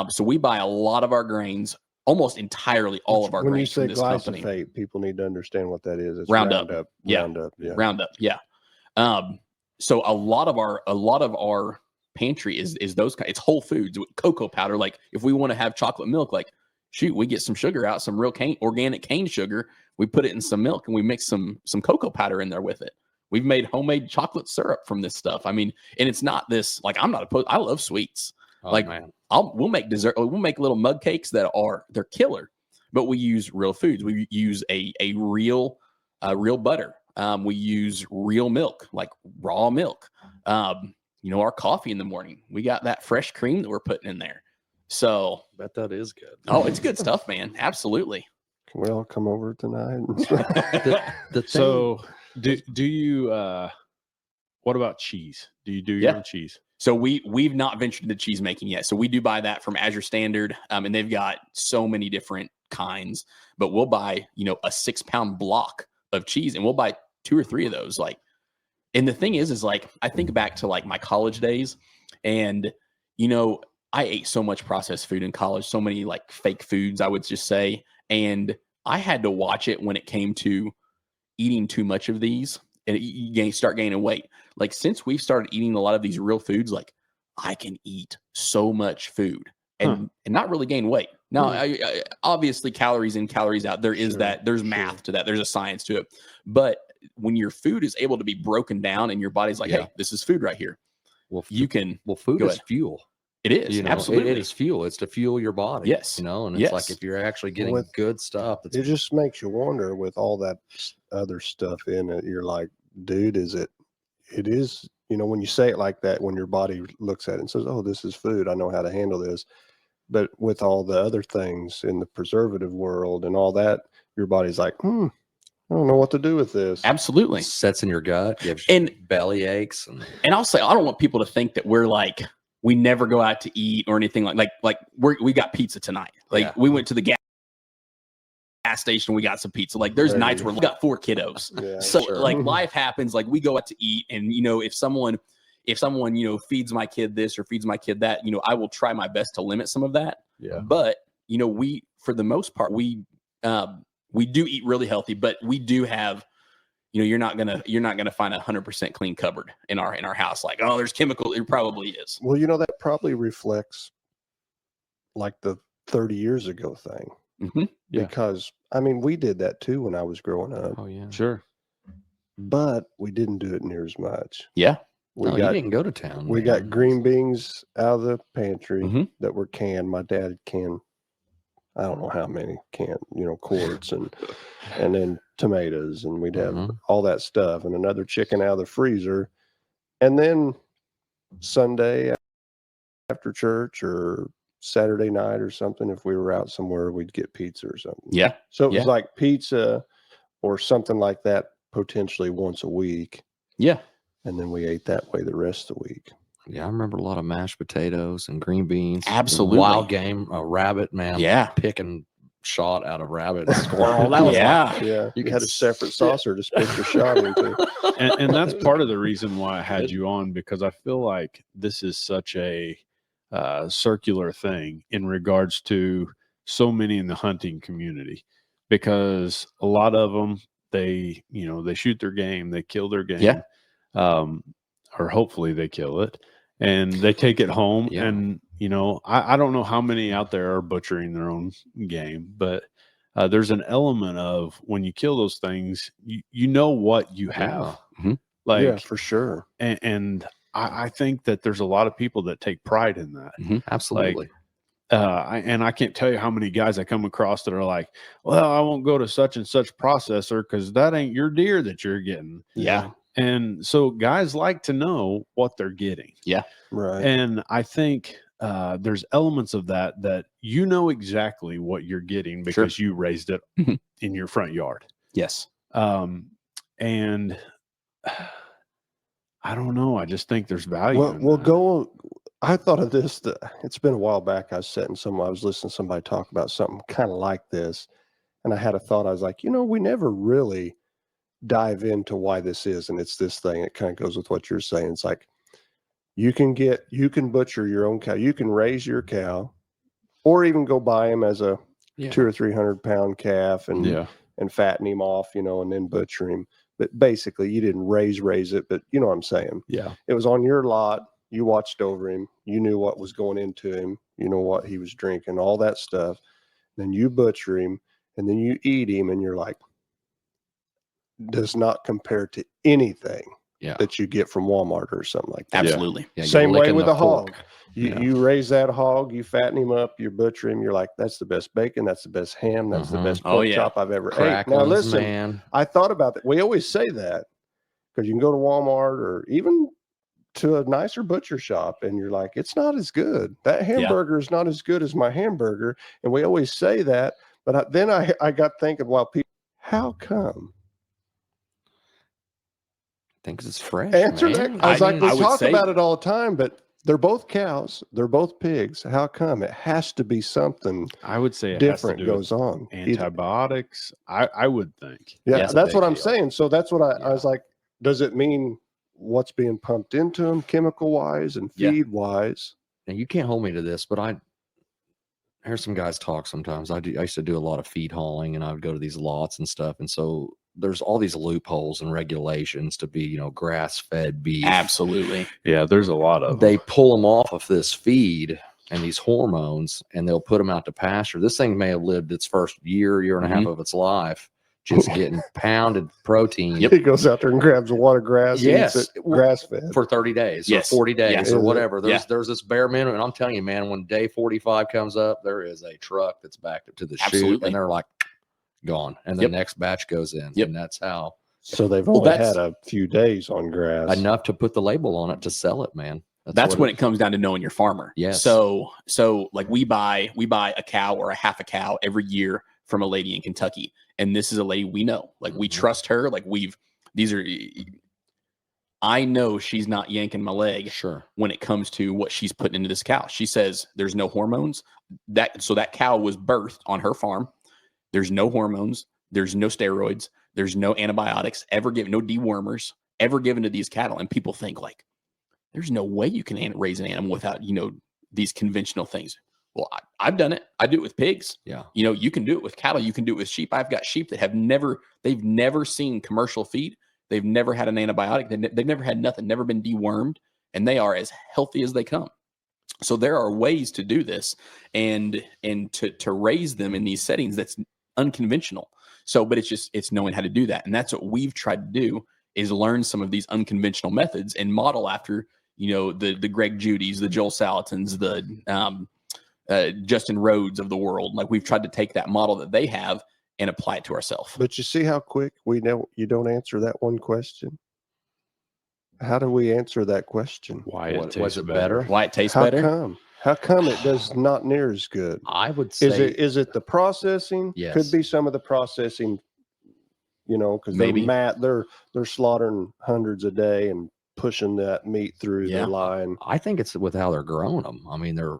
So we buy a lot of our grains, almost entirely all of our grains from this company. When you say glyphosate, people need to understand what that is. It's Roundup. Roundup. Yeah. Roundup. Yeah. So a lot of our pantry is those kind. It's whole foods with cocoa powder. Like if we want to have chocolate milk, like shoot, we get some sugar out, some real organic cane sugar. We put it in some milk, and we mix some cocoa powder in there with it. We've made homemade chocolate syrup from this stuff. I mean, and it's not this, like, I'm not opposed. I love sweets. Oh, like man. we'll make dessert. We'll make little mug cakes they're killer, but we use real foods. We use a real butter. We use real milk, like raw milk. Our coffee in the morning, we got that fresh cream that we're putting in there. So Bet that is good. Oh, it's good stuff, man. Absolutely. Can we all come over tonight? So do you what about cheese? Do you do your own cheese? So we've not ventured into cheese making yet. So we do buy that from Azure Standard, and they've got so many different kinds. But we'll buy, a 6-pound block of cheese, and we'll buy 2 or 3 of those. Like, and the thing is like I think back to like my college days, and I ate so much processed food in college, so many like fake foods, I would just say, and I had to watch it when it came to eating too much of these, and you start gaining weight. Like since we've started eating a lot of these real foods, like I can eat so much food and not really gain weight. Now, I obviously calories in, calories out. There is there's math to that. There's a science to it. But when your food is able to be broken down and your body's like, hey, this is food right here. Well, go food is ahead. fuel. It is. Absolutely. It is fuel. It's to fuel your body. Yes. And it's like if you're actually getting good stuff. It just makes you wonder with all that other stuff in it. You're like, dude, it is, when you say it like that, when your body looks at it and says, oh, this is food, I know how to handle this. But with all the other things in the preservative world and all that, your body's like, I don't know what to do with this. Absolutely. Sets in your gut, gives you belly aches. And I'll say, I don't want people to think that we're like, we never go out to eat or anything like we got pizza tonight. Like we went to the gas station, we got some pizza. Like there's nights where we got 4 kiddos. Like life happens, like we go out to eat, and if someone feeds my kid this or feeds my kid that, I will try my best to limit some of that. Yeah. But we, for the most part, we do eat really healthy, but we do have, you're not gonna find 100% clean cupboard in our house. Like, oh, there's chemical. It probably is. Well, that probably reflects like the 30 years ago thing. Mm-hmm. Yeah. Because we did that too when I was growing up. Oh yeah, sure. But we didn't do it near as much. Yeah. You didn't go to town. We got green beans out of the pantry Mm-hmm. that were canned. My dad canned, I don't know how many quarts, and then tomatoes, and we'd have all that stuff, and another chicken out of the freezer. And then Sunday after church or Saturday night or something, if we were out somewhere, we'd get pizza or something. Yeah. So it was like pizza or something like that potentially once a week. Yeah. And then we ate that way the rest of the week. Yeah, I remember a lot of mashed potatoes and green beans. Absolutely. Wild game, a rabbit, man. Yeah. Picking shot out of rabbit and squirrel. That was You had a separate saucer to spit your shot into. And that's part of the reason why I had you on, because I feel like this is such a circular thing in regards to so many in the hunting community, because a lot of them, they shoot their game, they kill their game, or hopefully they kill it. and they take it home. Yeah. And, you know, I don't know how many out there are butchering their own game, but there's an element of when you kill those things, you know what you have. Mm-hmm. Like, yeah, for sure. And I think that there's a lot of people that take pride in that. Mm-hmm. Absolutely. I can't tell you how many guys I come across that are like, well, I won't go to such and such processor because that ain't your deer that you're getting. Yeah. And so guys like to know what they're getting. Yeah. Right. And I think there's elements of that you know exactly what you're getting because you raised it in your front yard. Yes. And I don't know. I just think there's value. Well, I thought of this. It's been a while back. I was listening to somebody talk about something kind of like this. And I had a thought. I was like, you know, we never really dive into why this is. And it's this thing. It kind of goes with what you're saying. It's like, you can butcher your own cow. You can raise your cow or even go buy him as a 200 or 300 pound calf and fatten him off, you know, and then butcher him. But basically you didn't raise it, but you know what I'm saying? Yeah. It was on your lot. You watched over him. You knew what was going into him. You know what he was drinking, all that stuff. Then you butcher him and then you eat him and you're like, does not compare to anything that you get from Walmart or something like that. Absolutely. Yeah, Same way with a hog. fork. You raise that hog, you fatten him up, you butcher him. You're like, that's the best bacon. That's the best ham. That's the best pork chop I've ever ate. Now Cracklins, listen, man. I thought about that. We always say that because you can go to Walmart or even to a nicer butcher shop and you're like, it's not as good. That hamburger is not as good as my hamburger. And we always say that. But then I got thinking, well, people, how come? I think it's fresh. Answer man. that. I was like, we talk say about it all the time, but they're both cows. They're both pigs. How come? It has to be something I would say it different has to do goes on. antibiotics. I would think. Yeah, Yes, that's what I'm deal. saying. So that's what I was like, does it mean what's being pumped into them chemical wise and feed wise? Now you can't hold me to this, but I hear some guys talk sometimes. I used to do a lot of feed hauling and I would go to these lots and stuff. And so there's all these loopholes and regulations to be, you know, grass fed beef. Absolutely. Yeah, there's a lot of They pull them off of this feed and these hormones and they'll put them out to pasture. This thing may have lived its first year and a half of its life, just getting pounded protein. He goes out there and grabs a wad of grass. Yes. Eats it, grass fed. For 30 days Yes. or 40 days Yes. or whatever. There's this bare minimum. And I'm telling you, man, when day 45 comes up, there is a truck that's backed up to the chute Absolutely. and they're like gone. And the next batch goes in. Yep. And that's how. So they've only had a few days on grass. Enough to put the label on it to sell it, man. That's when it comes down to knowing your farmer. Yes. So like we buy a cow or a half a cow every year from a lady in Kentucky. And this is a lady we know. Like we trust her. Like I know she's not yanking my leg when it comes to what she's putting into this cow. She says there's no hormones. So that cow was birthed on her farm. There's no hormones. There's no steroids. There's no antibiotics ever given, no dewormers ever given to these cattle. And people think like, there's no way you can raise an animal without, you know, these conventional things. Well, I've done it. I do it with pigs. Yeah. You know, you can do it with cattle. You can do it with sheep. I've got sheep that they've never seen commercial feed. They've never had an antibiotic. They've never had nothing, never been dewormed, and they are as healthy as they come. So there are ways to do this and to raise them in these settings that's unconventional. So, but it's knowing how to do that. And that's what we've tried to do is learn some of these unconventional methods and model after, you know, the Greg Judys, the Joel Salatons, the Justin Rhodes of the world. Like we've tried to take that model that they have and apply it to ourselves. But you see how quick we know you don't answer that one question. How do we answer that question? why it tastes was it better? Why it tastes How better? come? How come it does not near as good? I would say Is it the processing? Yes. Could be some of the processing, you know, because they're slaughtering hundreds a day and pushing that meat through the line. I think it's with how they're growing them. I mean, they're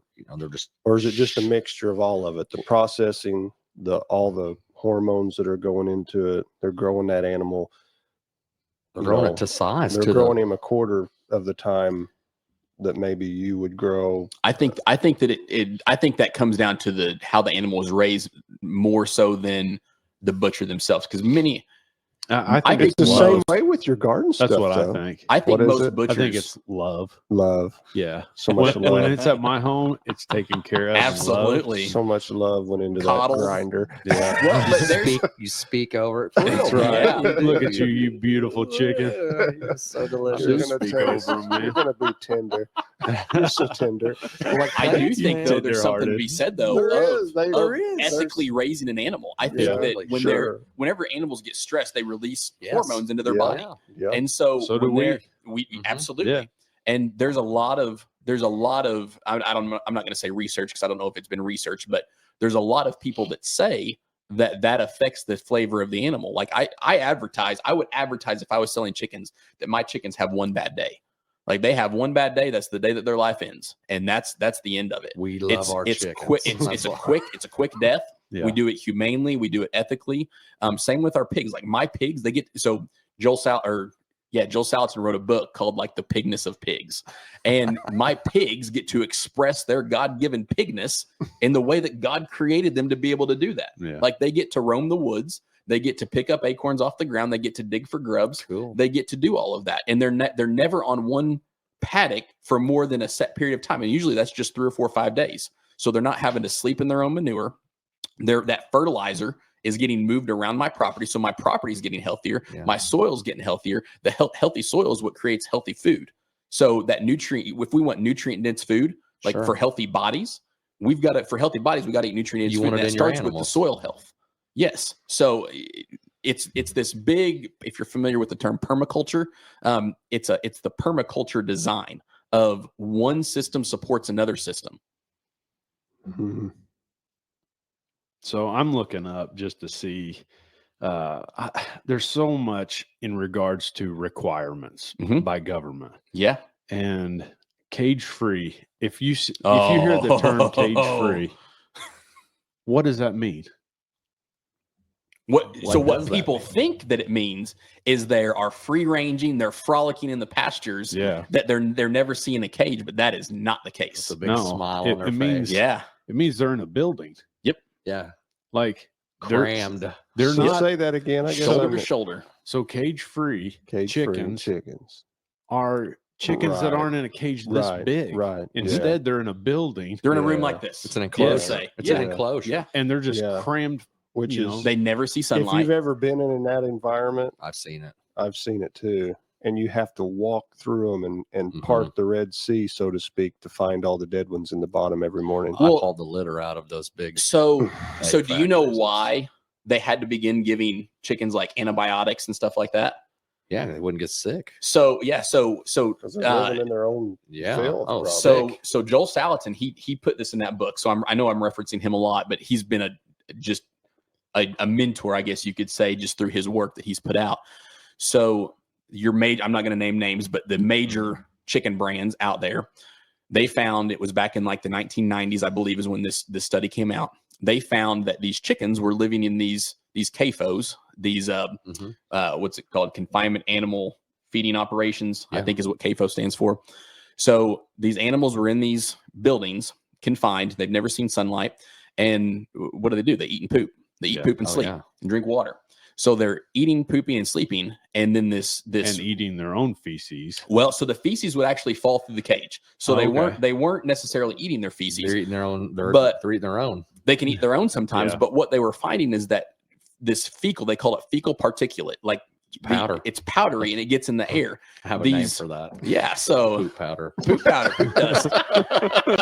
just, or is it just a mixture of all of it? The processing, all the hormones that are going into it. They're growing that animal. they're growing it to size. They're growing him a quarter of the time that maybe you would grow. I think that I think that comes down to how the animal is raised more so than the butcher themselves. Because I I think think It's the love. same way with your garden stuff. That's what though. I think. I think What is most it? butchers. I think it's love. Love. Yeah. So much when love. it's at my home, it's taken care of. and loved. Absolutely. So much love went into Coddle. that grinder. Yeah. Well, but there's You speak over it. For That's real. right. Yeah, Look at you, you beautiful chicken. You're so You're delicious. gonna Speak taste. over 'em, man. You're gonna be tender. You're so tender. Like I do plants, think man. though there's something to Tender-hearted. be said though There of, is. There of is. ethically raising an animal. I think Yeah. that when Sure. whenever animals get stressed, they release Yes. hormones into their Yeah. body, Yeah. and so do when we. we Mhm. absolutely. Yeah. And there's a lot of I don't know, I'm not going to say research because I don't know if it's been researched, but there's a lot of people that say that affects the flavor of the animal. Like I would advertise if I was selling chickens that my chickens have one bad day. Like they have one bad day, that's the day that their life ends, and that's the end of it. We love our it's chickens. quick. It's a quick death. Yeah. We do it humanely. We do it ethically. Same with our pigs. Like my pigs, they get so Joel Salatin wrote a book called like The Pigness of Pigs, and my pigs get to express their God-given pigness in the way that God created them to be able to do that. Yeah. Like they get to roam the woods. They get to pick up acorns off the ground. They get to dig for grubs. Cool. They get to do all of that, and they're never on one paddock for more than a set period of time, and usually that's just 3 or 4 or 5 days. So they're not having to sleep in their own manure. That fertilizer is getting moved around my property, so my property is getting healthier. Yeah. My soil's getting healthier. The healthy soil is what creates healthy food. So that nutrient, if we want nutrient dense food, like Sure. for healthy bodies, we've got to eat nutrient dense You food. want And it that in your starts with the animals. soil health. Yes. So it's this big. If you're familiar with the term permaculture, it's the permaculture design of one system supports another system. Mhm. So I'm looking up just to see. There's so much in regards to requirements Mhm. by government Yeah. and cage free. If you hear the term cage free, what does that mean? What does that people mean? think that it means is they are free ranging, they're frolicking in the pastures, Yeah. that they're never seeing a cage, but that is not the case. It's a big No, smile it- on their it means- face. Yeah. It means they're in a building. Yeah. Like they're Crammed. they're So not say that again. I guess Shoulder I'm to shoulder. so cage free. cage-free Chickens are chickens that Right. aren't in a cage this Right, big. right, yeah. Instead, they're in a building They're in a room Yeah. like this. It's an Yeah. enclosure. Say. It's Yeah. an enclosure. Yeah. and they're just Yeah. crammed. which you is know, They never see if sunlight. you've ever been in that environment, I've seen it. I've seen it too. And you have to walk through them and Mhm. part the Red Sea, so to speak, to find all the dead ones in the bottom every morning. Well- I pulled the litter out of those big. So do you know factories. why they had to begin giving chickens like antibiotics and stuff like that? Yeah, they wouldn't get sick. So Because they're living in their own Yeah. filth. Oh, probably. so Joel Salatin, he put this in that book. So I know I'm referencing him a lot, but he's been a mentor, I guess you could say, just through his work that he's put out. So I'm not going to name names, but the major chicken brands out there, they found, it was back in like the 1990s, I believe, is when this study came out. They found that these chickens were living in these CAFOs, these Mhm. what's it called, confinement animal feeding operations, I Yeah. think is what CAFO stands for. So these animals were in these buildings confined. They've never seen sunlight, and what do? They eat and poop. They eat, Yeah. poop, and Oh, sleep, yeah. and drink water. So they're eating, pooping, and sleeping, and then this and eating their own feces. well, so the feces would actually fall through the cage. So Oh, okay. they weren't necessarily eating their feces. They're eating their own. They're eating their own. They can eat their own sometimes, Yeah. but what they were finding is that this fecal, they call it fecal particulate, like Powder. it's powdery and it gets in the air. I have a name These- for that. Yeah, so Poop powder. poop powder, poop dust.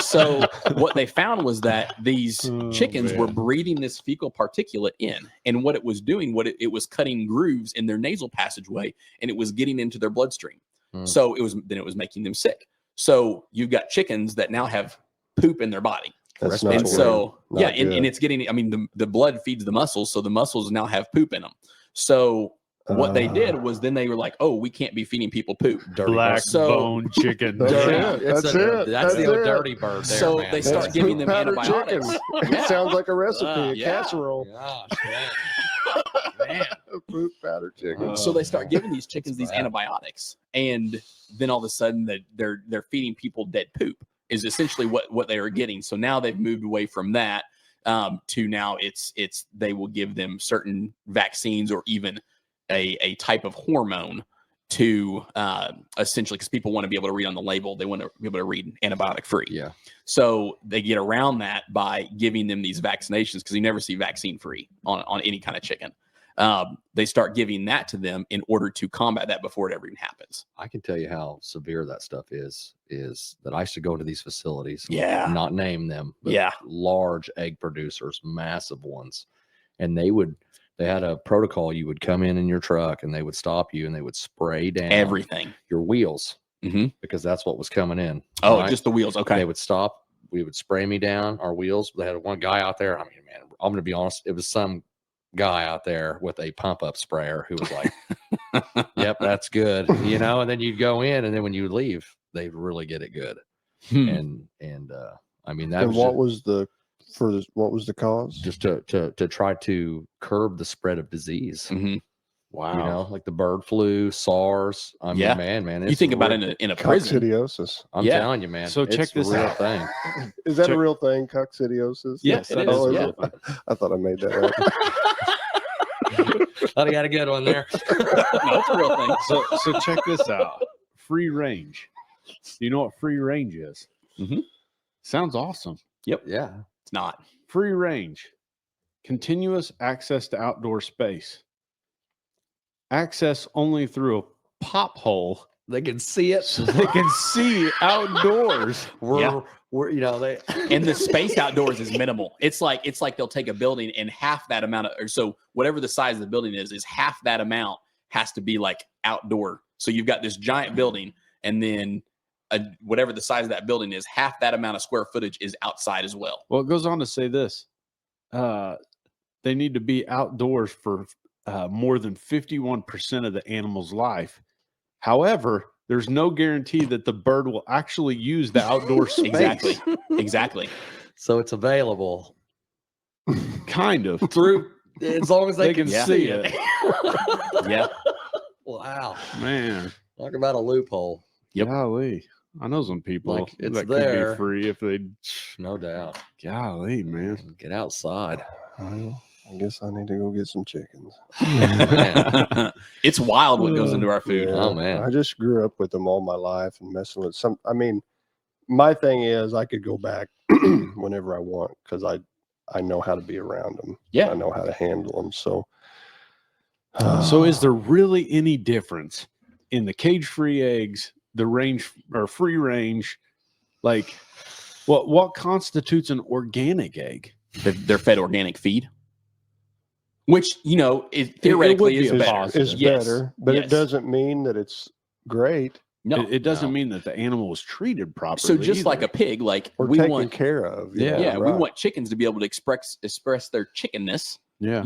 So what they found was that these Oh, chickens were man. breathing this fecal particulate in, and what it was doing, it was cutting grooves in their nasal passageway, and it was getting into their bloodstream. Hmm. So it was making them sick. So you've got chickens that now have poop in their body. That's And not And good. so, Not yeah, and good. it's getting, I mean, the blood feeds the muscles, so the muscles now have poop in them. So what they did was then they were like, oh, we can't be feeding people poop. Dirty Black bird. So- bone chicken. That's Yeah. it. That's It's it. That's the That's old it. dirty bird there, So man. they start That's giving poop them powder antibiotics. chicken. Yeah. Sounds like a recipe, a Yeah. casserole. Gosh, man. Man. Poop powder chicken. So they start giving these chickens these bad. antibiotics, and then all of a sudden they're feeding people dead poop is essentially what they are getting. So now they've moved away from that to now it's they will give them certain vaccines or even a type of hormone to essentially, because people want to be able to read on the label, they want to be able to read antibiotic free. Yeah. So they get around that by giving them these vaccinations, because you never see vaccine free on any kind of chicken. They start giving that to them in order to combat that before it ever even happens. I can tell you how severe that stuff is that I used to go to these facilities, Yeah. not name them, but Yeah. large egg producers, massive ones. And they had a protocol. You would come in your truck and they would stop you and they would spray down Everything. your wheels Mm-hmm. because that's what was coming in. Oh, right? just the wheels. Okay. They would stop. We would spray me down our wheels. They had one guy out there. I mean, man, I'm going to be honest. It was some guy out there with a pump up sprayer who was like, yep, that's good. And then you'd go in and then when you leave, they'd really get it good. And I mean, that And was what was the cause? just to try to curb the spread of disease. Mm-hmm. Wow. Like the bird flu, SARS. I mean, Yeah. man, You think about it in a prison. Coccidiosis. I'm Yeah. telling you, man. So check it's this a real out. thing. Is that Check- a real thing? Coccidiosis? Yes, it Oh, is. is Yeah. it? I thought I made that up. Thought I got a good one there. No, it's a real thing. So check this out. Free range. Do you know what free range is? Mhm. Sounds awesome. Yeah. It's not. Free range. Continuous access to outdoor space. Access only through a pop hole They can see it. so they can see outdoors. We're they And the space outdoors is minimal. It's like they'll take a building and half that amount or so whatever the size of the building is half that amount has to be like outdoor. So you've got this giant building, and then whatever the size of that building is, half that amount of square footage is outside as well. Well, it goes on to say this. They need to be outdoors for more than 51% of the animal's life. However, there's no guarantee that the bird will actually use the outdoor space. Exactly. So it's available Kind of. through as long as They can can see it. Yeah. Wow. Man. Talk about a loophole. Yep. Golly. I know some people Like, it's that there. could be free if they. No doubt. Golly, man. Get outside. Well, I guess I need to go get some chickens. It's wild what goes into our food. Yeah, Oh, man. I just grew up with them all my life and messing with some. I mean, my thing is I could go back whenever I want because I know how to be around them. Yeah. I know how to handle them. So, So is there really any difference in the cage-free eggs, the range or free range? Like, what constitutes an organic egg? They're fed organic feed, which theoretically be is a better. positive. it's Yes. better, but Yes. it doesn't mean that it's great No, It doesn't no. mean that the animal was treated properly. so just like either. a pig, like or we taken want, care of. Yeah, we right. want chickens to be able to express their chickenness. Yeah.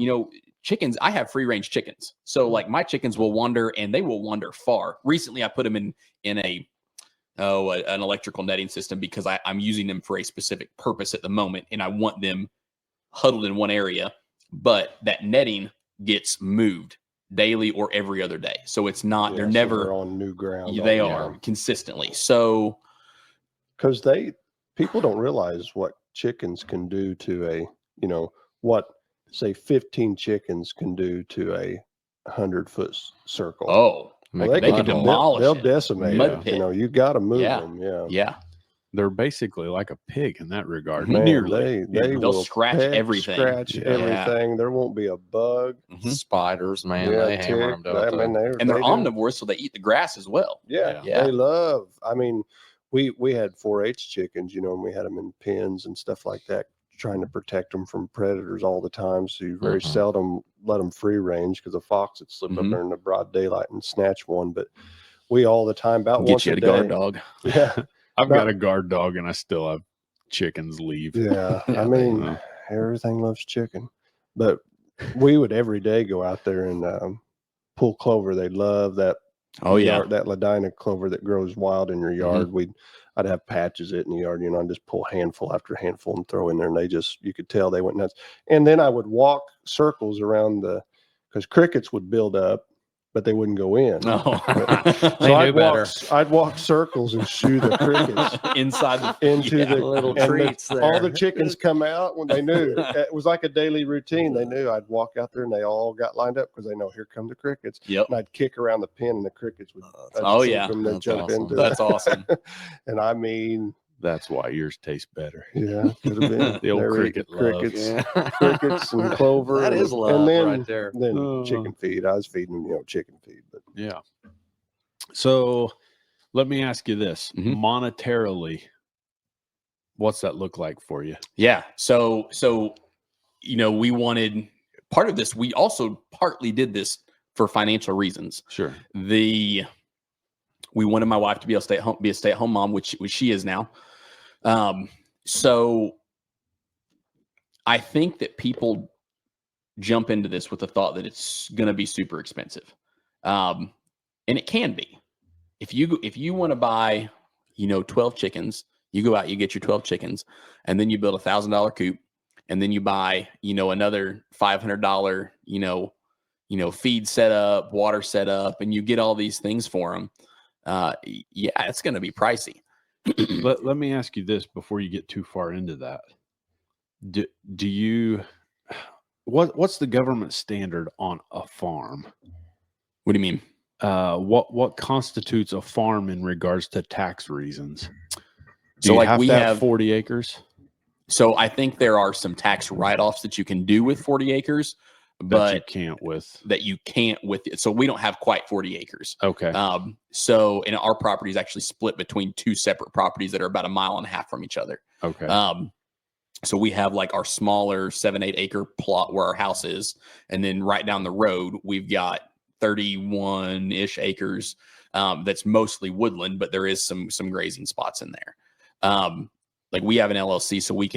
Chickens, I have free range chickens. So like my chickens will wander and they will wander far. Recently I put them in an electrical netting system because I'm using them for a specific purpose at the moment. And I want them huddled in one area, but that netting gets moved daily or every other day. So it's not, they're so never, they're on new ground. they all the are time. consistently. So Because people don't realize what chickens can do to what say 15 chickens can do to a 100-foot circle. they Make can mud hole. demolish They'll it. decimate Mud it. pit. You got to move Yeah. them. Yeah. Yeah. They're basically like a pig in that regard. Man, Nearly. they They'll will scratch peck, everything. Scratch Yeah. everything. There won't be a bug. Mhm. Spiders, man, Yeah, they hammer tick. them, don't they? And they're they do. omnivores, so they eat the grass as well. Yeah, Yeah. they love. I mean, we had 4-H chickens, and we had them in pens and stuff like that, trying to protect them from predators all the time. So you very Mhm. seldom let them free range because a fox would slip up Mhm. there in the broad daylight and snatch one. But we all the time about Get once you a a day. guard dog. Yeah, I've got a guard dog and I still have chickens leave. yeah. Yeah, I mean, they- everything loves chicken, but we would every day go out there and pull clover. They love that. Oh yeah. that Ladina clover that grows wild in your yard. I'd have patches it in the yard, I'd just pull handful after handful and throw in there, and you could tell they went nuts. And then I would walk circles around because crickets would build up, but they wouldn't go in. Oh. They knew better. I'd walk circles and shoo the crickets Inside into the little and treats there. all the chickens come out when they knew. It was like a daily routine. They knew I'd walk out there and they all got lined up because they know here come the crickets. Yep. And I'd kick around the pen and the crickets would Oh, yeah. them, they'd That's jump awesome. into That's awesome. And I mean, That's why yours tastes better. yeah, could have been The old They're cricket eating crickets, Yeah. crickets and clover. That is love and then, right there. Then chicken feed. I was feeding them, chicken feed. But Yeah. So let me ask you this: monetarily, what's that look like for you? Yeah. So we wanted part of this. We also partly did this for financial reasons. Sure. We wanted my wife to be a stay-at-home mom, which she is now. So I think that people jump into this with the thought that it's going to be super expensive. And it can be. If you want to buy, 12 chickens, you go out, you get your 12 chickens, and then you build $1,000 coop, and then you buy, another $500, feed setup, water setup, and you get all these things for them. It's going to be pricey. Let me ask you this before you get too far into that. Do you what's the government standard on a farm? What do you mean? What constitutes a farm in regards to tax reasons? Do So you like have we to have 40 acres? So I think there are some tax write-offs that you can do with 40 acres, That but you can't with. that you can't with it. So we don't have quite 40 acres. Okay. So and our property is actually split between two separate properties that are about 1.5 miles from each other. Okay. So we have like our smaller 7-8 acre plot where our house is, and then right down the road we've got 31-ish acres. That's mostly woodland, but there is some grazing spots in there. Like we have an LLC, so we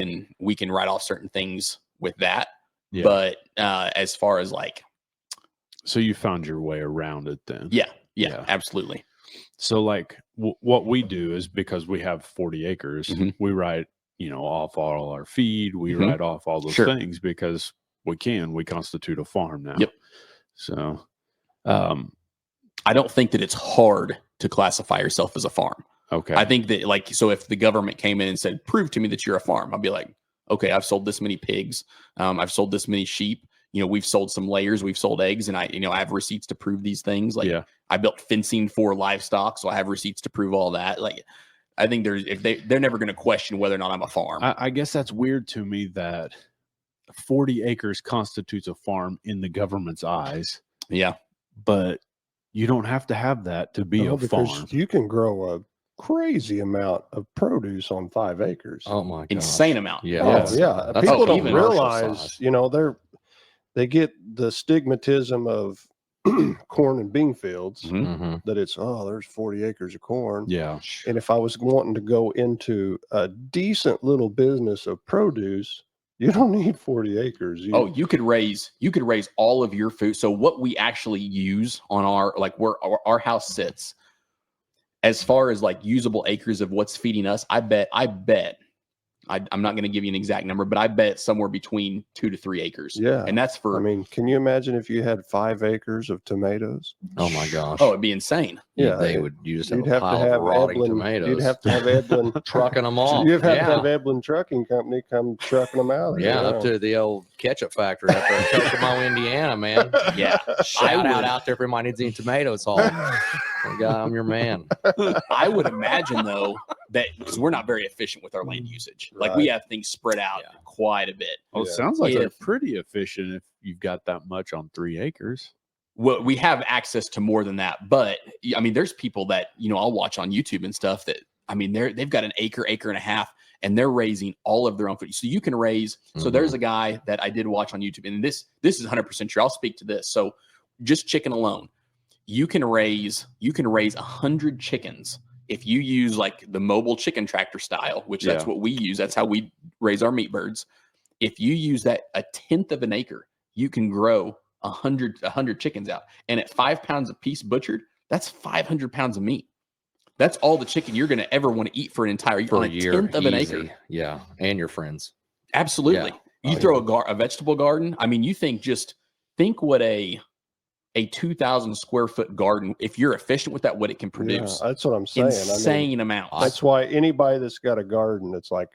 can write off certain things with that. Yeah. But as far as like, So you found your way around it then? yeah, absolutely. So like what we do is because we have 40 acres, Mhm. we write, off all our feed, we Mhm. write off all those Sure. things because we constitute a farm now. Yep. So, I don't think that it's hard to classify yourself as a farm. okay. I think that so if the government came in and said, prove to me that you're a farm, I'd be like, okay, I've sold this many pigs. I've sold this many sheep. We've sold some layers, we've sold eggs, and I have receipts to prove these things. Like Yeah. I built fencing for livestock, so I have receipts to prove all that. Like I think they're never going to question whether or not I'm a farm. I guess that's weird to me that 40 acres constitutes a farm in the government's eyes, Yeah. but you don't have to have that to be a because farm. you can grow a crazy amount of produce on 5 acres. Oh my god. Insane amount. Yeah. Oh, yeah. That's People don't even realize, they get the stigmatism of corn and bean fields Mhm. Mm-hmm. that it's, there's 40 acres of corn. Yeah. And if I was wanting to go into a decent little business of produce, you don't need 40 acres. You could raise all of your food. So what we actually use on where our house sits, as far as like usable acres of what's feeding us, I bet I'm not going to give you an exact number, but I bet somewhere between 2 to 3 acres. Yeah. And that's for, can you imagine if you had 5 acres of tomatoes? Oh my gosh. it'd be insane. Yeah. You just have You'd a have to pile have of rotting Eblin, tomatoes. you'd have to have Eblin trucking them off. You'd have to have Eblin Trucking Company come trucking them out. Yeah, up to the old ketchup factory up there in Kokomo, Indiana, man. Yeah. Shout out out there if anybody needs any tomatoes hauled. I'm your man. I would imagine though that because we're not very efficient with our land usage, like we have things spread out quite a bit. Well, it Yeah. sounds like If- they're pretty efficient if you've got that much on 3 acres. Well, we have access to more than that, but there's people that I'll watch on YouTube and stuff that they've got an acre and a half, and they're raising all of their own food. So you can raise. So there's a guy that I did watch on YouTube, and this is 100% true. I'll speak to this. So just chicken alone, you can raise 100 chickens if you use like the mobile chicken tractor style, which that's what we use. That's how we raise our meat birds. If you use that 1/10 of an acre, you can grow 100 chickens out. And at 5 pounds a piece butchered, that's 500 pounds of meat. That's all the chicken you're going to ever want to eat for an entire year. For on a year. 1/10 of an Easy. acre. Yeah. And your friends. Absolutely. Yeah. You throw a vegetable garden. You think what a 2,000 square foot garden, if you're efficient with that, what it can produce. Yeah, that's what I'm saying. Insane amount. That's why anybody that's got a garden that's like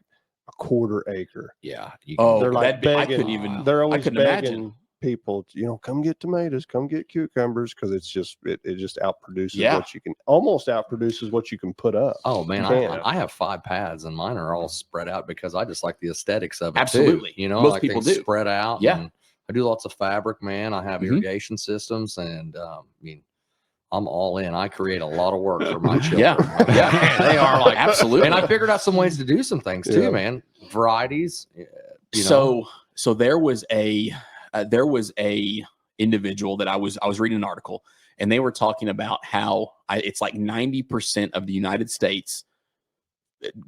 a quarter acre. Yeah. They're like begging. I couldn't even. They're always couldn't begging imagine. people, come get tomatoes, come get cucumbers, because it's just it just outproduces Yeah. what you can, almost outproduces what you can put up. Oh man, Man. I have 5 pads and mine are all spread out because I just like the aesthetics of it. Absolutely. Too. Most like people things do. spread out. Yeah. And I do lots of fabric, man. I have irrigation systems, and I mean, I'm all in. I create a lot of work for my children. Yeah. They are like Absolutely. And I figured out some ways to do some things too, Yeah. man. Varieties. So there was a individual that I was reading an article, and they were talking about how it's like 90% of the United States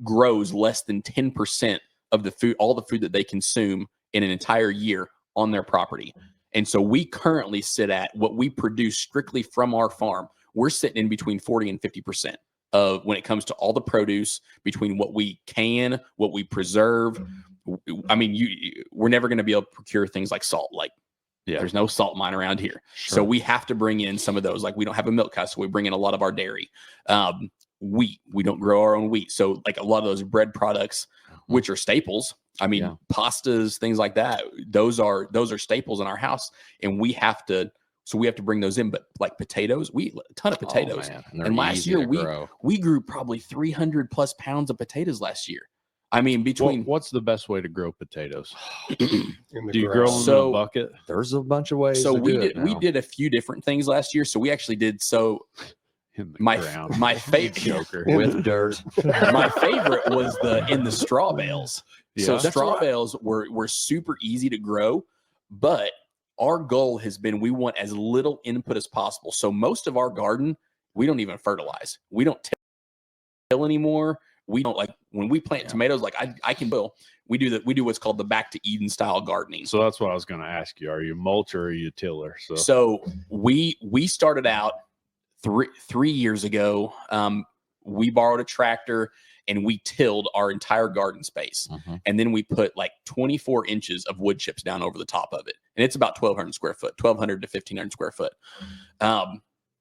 grows less than 10% of the food, all the food that they consume in an entire year on their property. And so we currently sit at what we produce strictly from our farm. We're sitting in between 40 and 50% of when it comes to all the produce, between what we can, what we preserve. I mean, we're never going to be able to procure things like salt. Like, there's no salt mine around here. Sure. So we have to bring in some of those. Like, we don't have a milk cow, so we bring in a lot of our dairy. Wheat, we don't grow our own wheat. So like a lot of those bread products, which are staples. I mean, pastas, things like that. Those are staples in our house, and we have to bring those in. But like potatoes, we eat a ton of potatoes. And last year we grew probably 300 plus pounds of potatoes last year. I mean, what's the best way to grow potatoes? Do Do you grow them in a bucket? There's a bunch of ways. So to do it we now. did a few different things last year. So we actually did In the my ground. my favorite Joker. with dirt. my favorite was in the straw bales. So Yeah. straw bales were super easy to grow, but our goal has been we want as little input as possible. So most of our garden, we don't even fertilize. We don't till anymore. We don't, like, when we plant tomatoes, like I can bill. We do what's called the back to Eden style gardening. So that's what I was going to ask you. Are you mulch or are you tiller? So we started out three years ago. We borrowed a tractor and we tilled our entire garden space. And then we put like 24 inches of wood chips down over the top of it. And it's about 1,200 square foot, 1,200 to 1,500 square foot.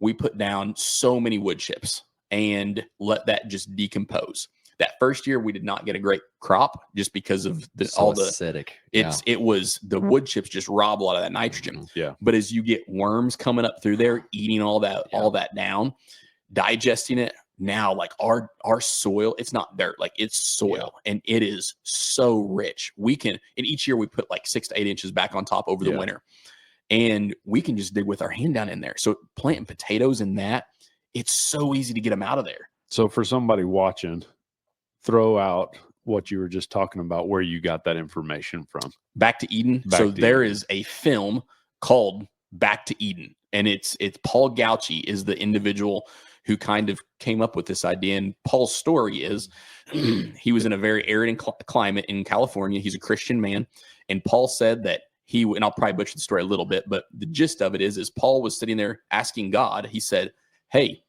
We put down so many wood chips and let that just decompose. That first year, we did not get a great crop just because of all the acidic. It was the wood chips just rob a lot of that nitrogen. Yeah. But as you get worms coming up through there, eating all that down, digesting it, now like our soil, it's not dirt, like it's soil, and it is so rich. And each year we put like 6 to 8 inches back on top over the winter, and we can just dig with our hand down in there. So planting potatoes in that, it's so easy to get them out of there. So for somebody watching, throw out what you were just talking about, where you got that information from. Back to Eden. There is a film called Back to Eden, and it's Paul Gauci is the individual who kind of came up with this idea. And Paul's story is he was in a very arid climate in California. He's a Christian man. And Paul said that and I'll probably butcher the story a little bit, but the gist of it is Paul was sitting there asking God. He said, "Hey,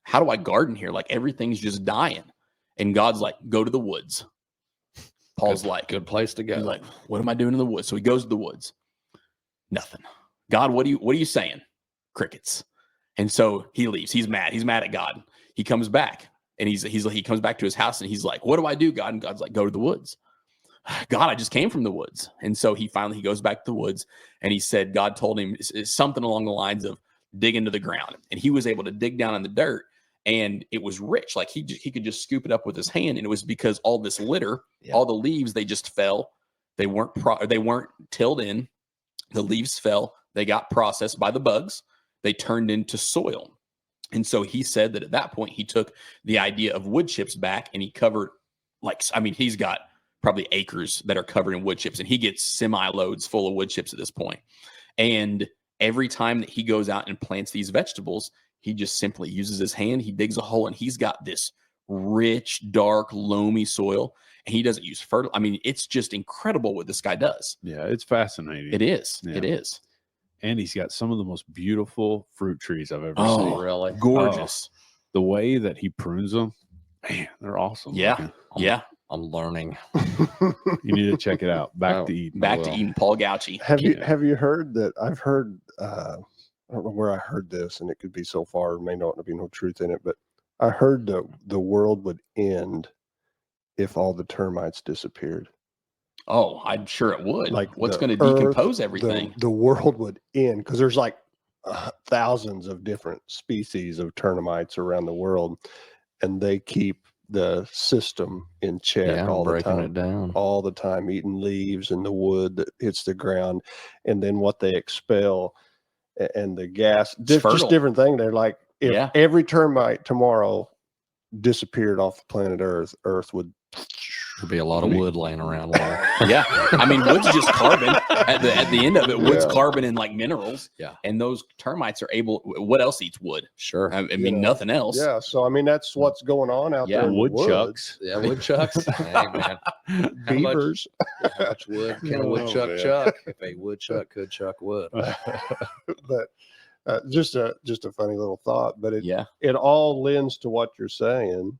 how do I garden here? Like everything's just dying." And God's like, "Go to the woods." Paul's like, good place to go. He's like, "What am I doing in the woods?" So he goes to the woods. Nothing. God, what are you saying? Crickets. And so he leaves. He's mad. He's mad at God. He comes back and he comes back to his house and he's like, "What do I do, God?" And God's like, "Go to the woods." "God, I just came from the woods." And so he goes back to the woods, and he said God told him something along the lines of dig into the ground. And he was able to dig down in the dirt, and it was rich. Like he could just scoop it up with his hand. And it was because all this litter, all the leaves, they just fell. They weren't tilled in. The leaves fell. They got processed by the bugs. They turned into soil. And so he said that at that point, he took the idea of wood chips back, and he covered he's got probably acres that are covered in wood chips, and he gets semi loads full of wood chips at this point. And every time that he goes out and plants these vegetables, he just simply uses his hand. He digs a hole, and he's got this rich, dark, loamy soil. And he doesn't use fertilizer. I mean, it's just incredible what this guy does. Yeah, it's fascinating. It is. Yeah. It is. And he's got some of the most beautiful fruit trees I've ever Oh, seen. Really? Gorgeous. The way that he prunes them, man, they're awesome. Yeah. looking. Yeah. I'm learning. You need to check it out. Back to Eden. Back to Eden, Paul Gauci. Have you heard that? I've heard I don't know where I heard this, and it could be so far, may not be no truth in it, but I heard the world would end if all the termites disappeared. Oh, I'm sure it would. Like What's the going to decompose everything? The world would end because there's like thousands of different species of termites around the world, and they keep the system in check all the breaking time. it down. All the time, eating leaves and the wood that hits the ground, and then what they expel and the gas, just different thing. They're like, if every termite tomorrow disappeared off the planet Earth, Earth would. There'd be a lot of wood laying around. Yeah, I mean, wood's just carbon. At the end of it, wood's carbon and like minerals. Yeah, and those termites are able. What else eats wood? Sure, I mean nothing else. Yeah, so I mean that's what's going on out there. Woodchucks. Yeah, woodchucks. Hey, man. Beavers. How much wood can a woodchuck chuck? If a woodchuck could chuck wood. But just a funny little thought. But it all lends to what you're saying.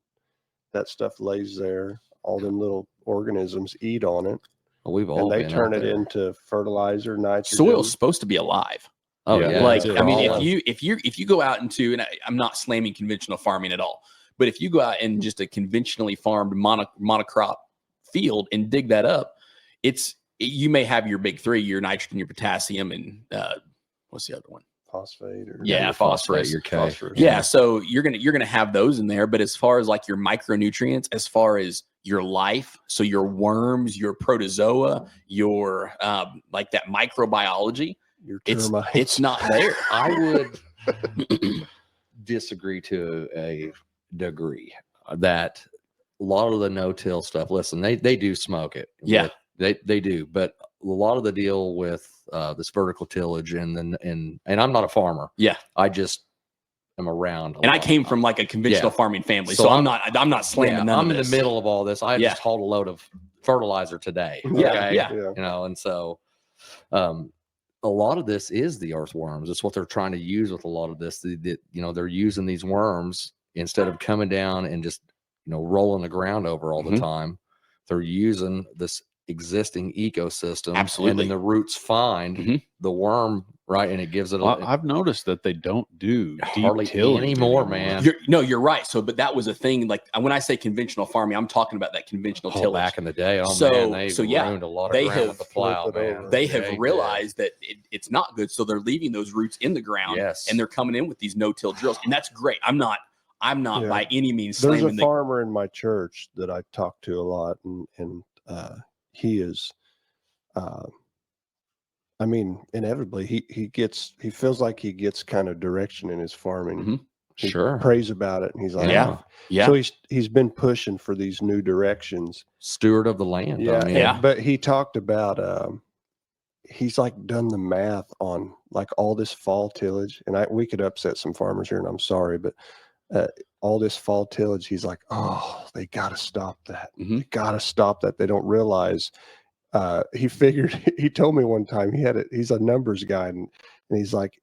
That stuff lays there. All them little organisms eat on it. Well, we've all and they turn it into fertilizer, nitrogen. Soil's supposed to be alive. Oh yeah. Like, I mean, if you go out into, and I'm not slamming conventional farming at all, but if you go out in just a conventionally farmed monocrop field and dig that up, you may have your big three, your nitrogen, your potassium, and what's the other one? Phosphate or your phosphorus, your K. Phosphorus. Yeah, so you're gonna have those in there, but as far as like your micronutrients, as far as your life, so your worms, your protozoa, your like that microbiology, your termites, it's not there. I would disagree to a degree that a lot of the no-till stuff. Listen, they do smoke it. Yeah, they do, but a lot of the deal with this vertical tillage and I'm not a farmer. Yeah, I just am around. And I came from like a conventional farming family, so I'm not slamming none I'm of in the middle of all this. I just hauled a load of fertilizer today. Yeah. You know, and so a lot of this is the earthworms. It's what they're trying to use with a lot of this. They're using these worms instead of coming down and just rolling the ground over all the time. They're using this existing ecosystem. Absolutely. And then the roots find the worm, right? And it gives it I've noticed that they don't do hardly anymore, man. You're right. So, but that was a thing. Like when I say conventional farming, I'm talking about that conventional tillage. Back in the day. They ruined a lot of ground with the plow, man. They have realized that it's not good. So they're leaving those roots in the ground. Yes. And they're coming in with these no-till drills. And that's great. I'm not by any means There's a farmer in my church that I talk to a lot, and he is, I mean, inevitably he feels like he gets kind of direction in his farming. He prays about it, and he's like, yeah. So he's been pushing for these new directions. Steward of the land. Yeah. But he talked about he's like done the math on like all this fall tillage, and we could upset some farmers here, and I'm sorry, but all this fall tillage, he's like, oh, they got to stop that. They got to stop that. They don't realize. He told me one time he's a numbers guy, and he's like,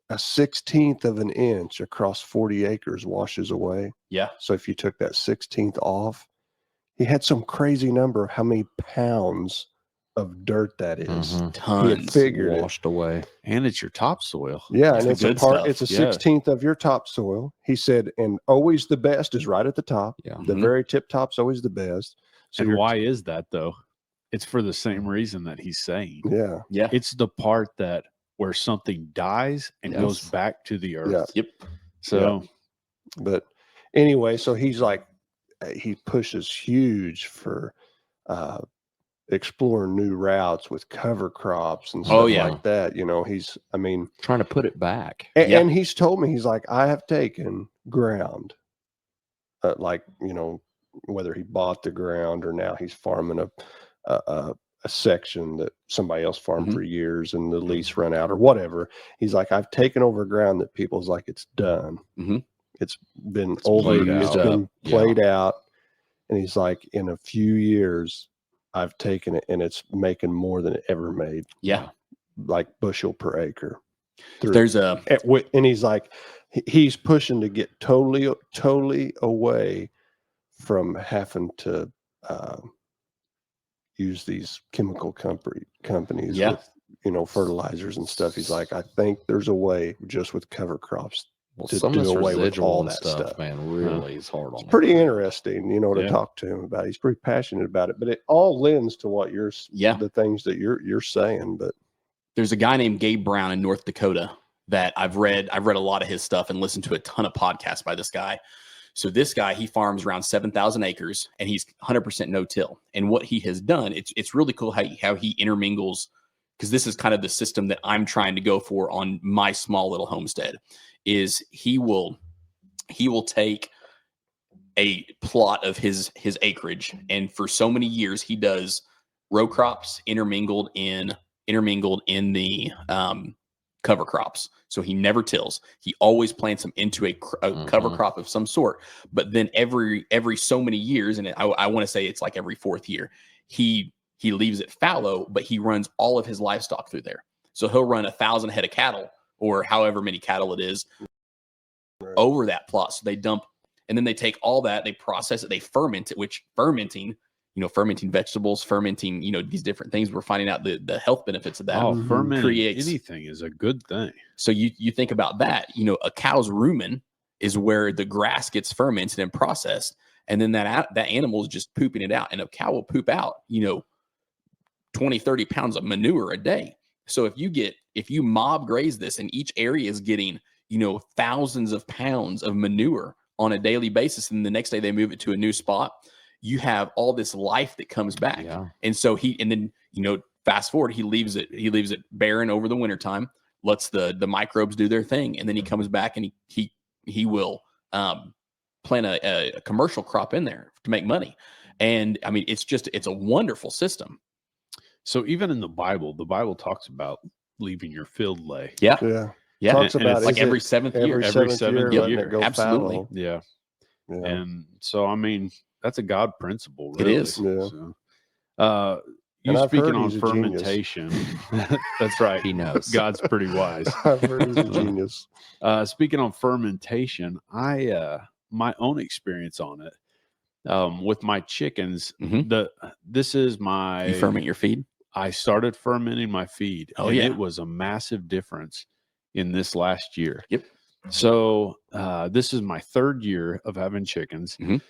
a 1/16 of an inch across 40 acres washes away. Yeah. So if you took that 1/16 off, he had some crazy number of how many pounds of dirt that is. Tons figured washed away. And it's your topsoil. Yeah, and it's a 1/16 of your topsoil. He said, and always the best is right at the top. Yeah. The very tip top's always the best. So and why is that though? It's for the same reason that he's saying. Yeah. Yeah. It's the part where something dies and goes back to the earth. Yep. So, but anyway, so he's like, he pushes huge for exploring new routes with cover crops and stuff like that. He's trying to put it back. And he's told me, he's like, I have taken ground, whether he bought the ground or now he's farming a section that somebody else farmed for years and the lease run out or whatever. He's like, I've taken over ground that people's like, it's done. It's been played out. And he's like, in a few years, I've taken it and it's making more than it ever made. Yeah. Like bushel per acre. And he's like, he's pushing to get totally away from having to, use these chemical companies fertilizers and stuff. He's like, I think there's a way just with cover crops Well, to some do of this away with residual all and that stuff, stuff. man, really is hard on. It's pretty interesting, to Yeah. talk to him about. He's pretty passionate about it, but it all lends to what the things that you're saying. But there's a guy named Gabe Brown in North Dakota that I've read a lot of his stuff and listened to a ton of podcasts by this guy. So this guy, he farms around 7,000 acres and he's 100% no-till. And what he has done, it's really cool how he intermingles, because this is kind of the system that I'm trying to go for on my small little homestead, is he will take a plot of his acreage, and for so many years he does row crops intermingled in the cover crops. So he never tills. He always plants them into a cover crop of some sort. But then every so many years, and I want to say it's like every 4th year, he leaves it fallow, but he runs all of his livestock through there. So he'll run 1,000 head of cattle, or however many cattle it is, over that plot. So they dump, and then they take all that, they process it, they ferment it, which fermenting vegetables, fermenting, these different things. We're finding out the health benefits of that. Fermenting anything is a good thing. So you think about that, a cow's rumen is where the grass gets fermented and processed. And then that animal is just pooping it out. And a cow will poop out, 20, 30 pounds of manure a day. So if you mob graze this and each area is getting, thousands of pounds of manure on a daily basis, and the next day they move it to a new spot, you have all this life that comes back. Yeah. And so fast forward, he leaves it barren over the wintertime, lets the microbes do their thing. And then he comes back and he will plant a commercial crop in there to make money. And I mean, it's a wonderful system. So even in the Bible talks about leaving your field lay. Yeah. yeah. Yeah. Talks And about it's like every seventh year. Every seventh letting year. it go Absolutely. fallow. Yeah. Yeah. And so, I mean, that's a God principle, It really. is. Yeah. So, you And I've speaking heard on he's a genius. fermentation. That's right. He knows. God's pretty wise. I've heard he's a genius. Speaking on fermentation, my own experience on it, with my chickens, this is my You ferment your feed? I started fermenting my feed. Oh, and yeah. it was a massive difference in this last year. Yep. So this is my 3rd year of having chickens. Mhm.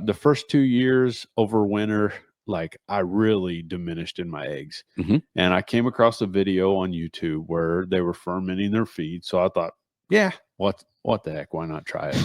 The first 2 years over winter, like I really diminished in my eggs. And I came across a video on YouTube where they were fermenting their feed. So I thought, yeah, what the heck? Why not try it?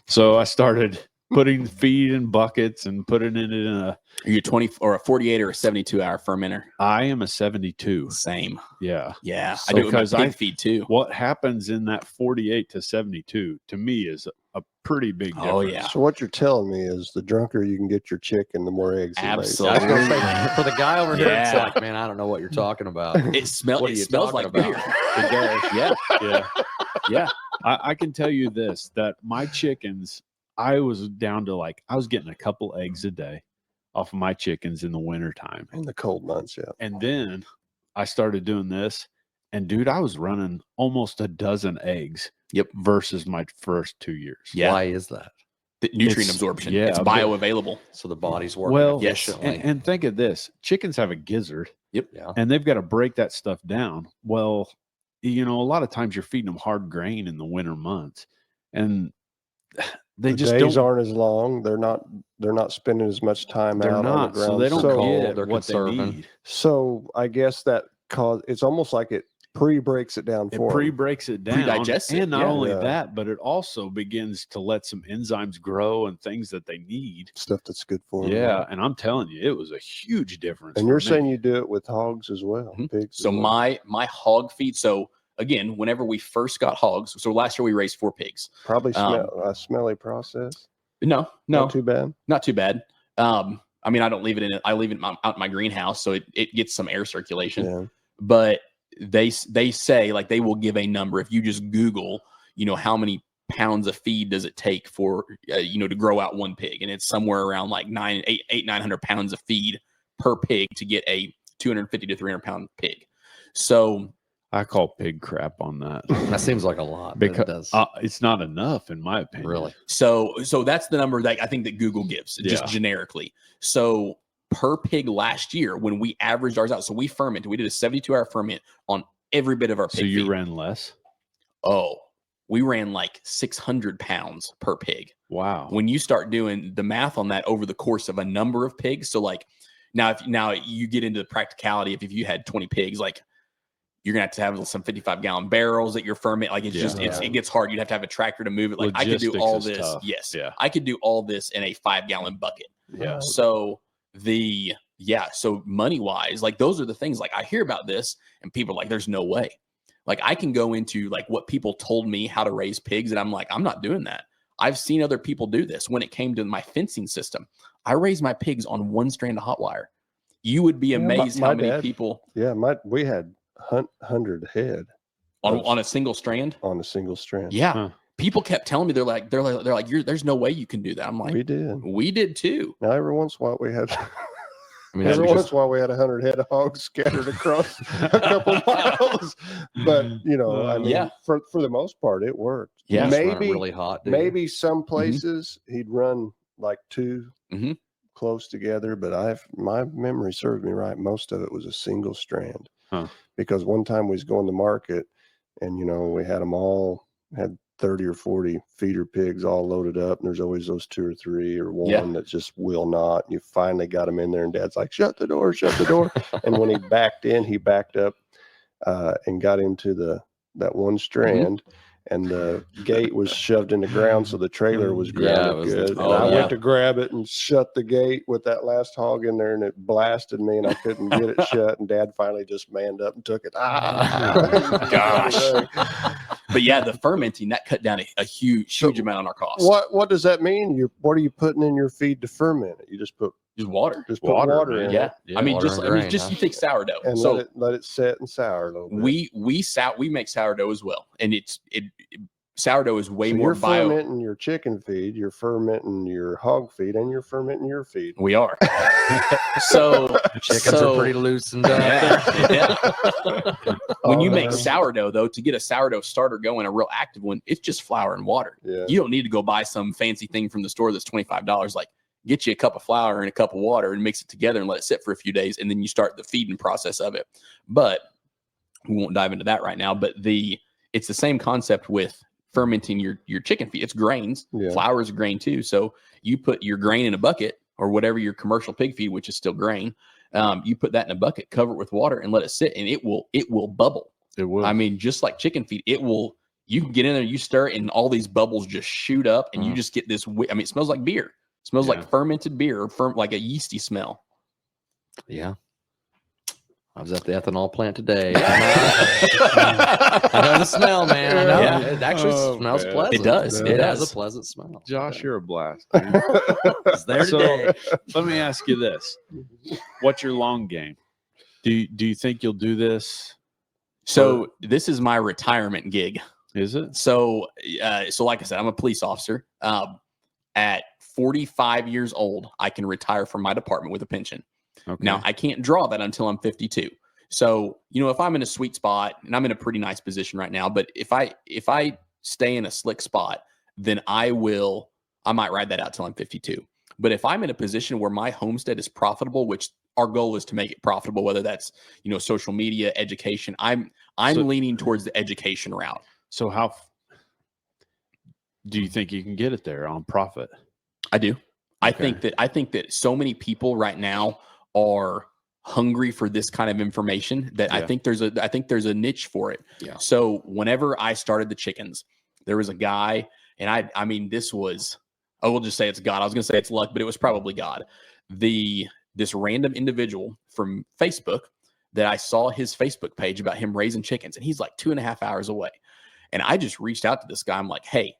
So I started putting feed in buckets and putting it in Are you 20 or a 48 or a 72-hour fermenter? I am a 72. Same. Yeah. Yeah. So I do it with because my pig feed too. What happens in that 48 to 72 to me is a pretty big difference. Oh, yeah. So what you're telling me is the drunker you can get your chicken, the more eggs it lays. Absolutely. I was gonna say, for the guy over here, it's Yeah. like, man, I don't know what you're talking about. It What smells are you like talking beer. about? It does. Yeah. Yeah. Yeah. I can tell you this, that my chickens, I was down to I was getting a couple eggs a day off of my chickens in the wintertime. In the cold months, yeah. And then I started doing this, and dude, I was running almost a dozen eggs. Yep. Versus my first 2 years. Yeah. Why is that? The nutrient It's- absorption. yeah, It's but- bioavailable. So the body's working Well, yes, efficiently. and think of this: chickens have a gizzard, Yeah. and they've got to break that stuff down. Well, a lot of times you're feeding them hard grain in the winter months, and they The just days don't. aren't as long. They're not spending as much time They're out on the not, ground. so they don't cold, get they're what they conserving. need. So I guess that it's almost like it pre-breaks it down It for 'em. pre-breaks it down, Pre-digests it, and not yeah. only Yeah. that, but it also begins to let some enzymes grow and things that they need. stuff that's good for 'em. Yeah, and I'm telling you, it was a huge difference. And for you're me. saying you do it with hogs as well, Mhm. pigs. So as well. my hog feed. So again, whenever we first got hogs, so last year we raised 4 pigs. Probably a smelly process. No, Not too bad. not too bad. I mean, I don't leave it in it. I leave it out in my greenhouse, so it gets some air circulation. Yeah. But they say, like, they will give a number. If you just Google, how many pounds of feed does it take for, to grow out one pig? And it's somewhere around like 900 pounds of feed per pig to get a 250 to 300 pound pig. So I call pig crap on that That seems like a lot. But it because does. it's not enough in my opinion. Really? So that's the number that I think that Google gives, just Yeah. generically. So per pig last year when we averaged ours out. So we fermented. We did a 72-hour ferment on every bit of our pig So you feed. ran less? Oh, we ran like 600 pounds per pig. Wow. When you start doing the math on that over the course of a number of pigs, so like now you get into the practicality if you had 20 pigs, like you're gonna have some 55-gallon barrels that you're fermenting. Like it's it gets hard. You'd have to have a tractor to move it. Like Logistics I could do all is this. tough. Yes. Yeah. I could do all this in a 5-gallon bucket. Yeah. So so money wise, like those are the things, like I hear about this and people are like, there's no way. Like I can go into like what people told me how to raise pigs. And I'm like, I'm not doing that. I've seen other people do this. When it came to my fencing system, I raised my pigs on 1 strand of hot wire. You would be amazed how many people. Yeah. We had 100 head on a single strand. On a single strand. Yeah. Huh. People kept telling me, they're like, there's no way you can do that. I'm like, we did too. Now every once in a while we had, every once in a while we had 100 head of hogs scattered across a couple miles. But I mean, for the most part, it worked. Yeah, maybe really hot. Dude. Maybe some places he'd run like 2 close together, but my memory serves me right. Most of it was a single strand. Huh. Because one time we was going to market, and we had them all had 30 or 40 feeder pigs all loaded up, and there's always those 2 or 3 or one that just will not. And you finally got them in there, and Dad's like, shut the door. And when he backed up and got into that one strand, and the gate was shoved in the ground, so the trailer was grounded good. And I went to grab it and shut the gate with that last hog in there, and it blasted me, and I couldn't get it shut. And Dad finally just manned up and took it. Gosh. But yeah, the fermenting, that cut down a huge amount on our costs. What does that mean? What are you putting in your feed to ferment it? You just put water. Just put water in it. I mean, you take sourdough and let it set and sour a little bit. We make sourdough as well, and sourdough is way more you're fermenting your chicken feed, you're fermenting your hog feed, and you're fermenting your feed. We are. So chickens are pretty loose and when you make sourdough, though, to get a sourdough starter going, a real active one, it's just flour and water. Yeah. You don't need to go buy some fancy thing from the store that's $25. Like, get you a cup of flour and a cup of water and mix it together and let it sit for a few days, and then you start the feeding process of it. But we won't dive into that right now. But it's the same concept with fermenting your chicken feed. It's grains. Flour is a grain too. So you put your grain in a bucket, or whatever your commercial pig feed, which is still grain. You put that in a bucket, cover it with water, and let it sit, and it will bubble. It will. I mean, just like chicken feed, it will. You can get in there, you stir it, and all these bubbles just shoot up, and you just get this. I mean, it smells like beer. It smells like fermented beer, or like a yeasty smell. Yeah. I was at the ethanol plant today. I know the smell, man. I know. Yeah. It actually smells pleasant. It does. It has a pleasant smell. Josh, you're a blast. It's there today. Let me ask you this. What's your long game? Do you think you'll do this? So this is my retirement gig. Is it? So like I said, I'm a police officer. At 45 years old, I can retire from my department with a pension. Okay. Now, I can't draw that until I'm 52. So, if I'm in a sweet spot, and I'm in a pretty nice position right now, but if I stay in a slick spot, then I might ride that out till I'm 52. But if I'm in a position where my homestead is profitable, which our goal is to make it profitable, whether that's, social media, education, I'm leaning towards the education route. So how do you think you can get it there on profit? I do. Okay. I think that so many people right now are hungry for this kind of information that I think there's a niche for it. Yeah. So whenever I started the chickens, there was a guy, and I mean, we'll just say it's God. I was going to say it's luck, but it was probably God. This random individual from Facebook that I saw his Facebook page about him raising chickens, and he's like 2.5 hours away. And I just reached out to this guy. I'm like, hey,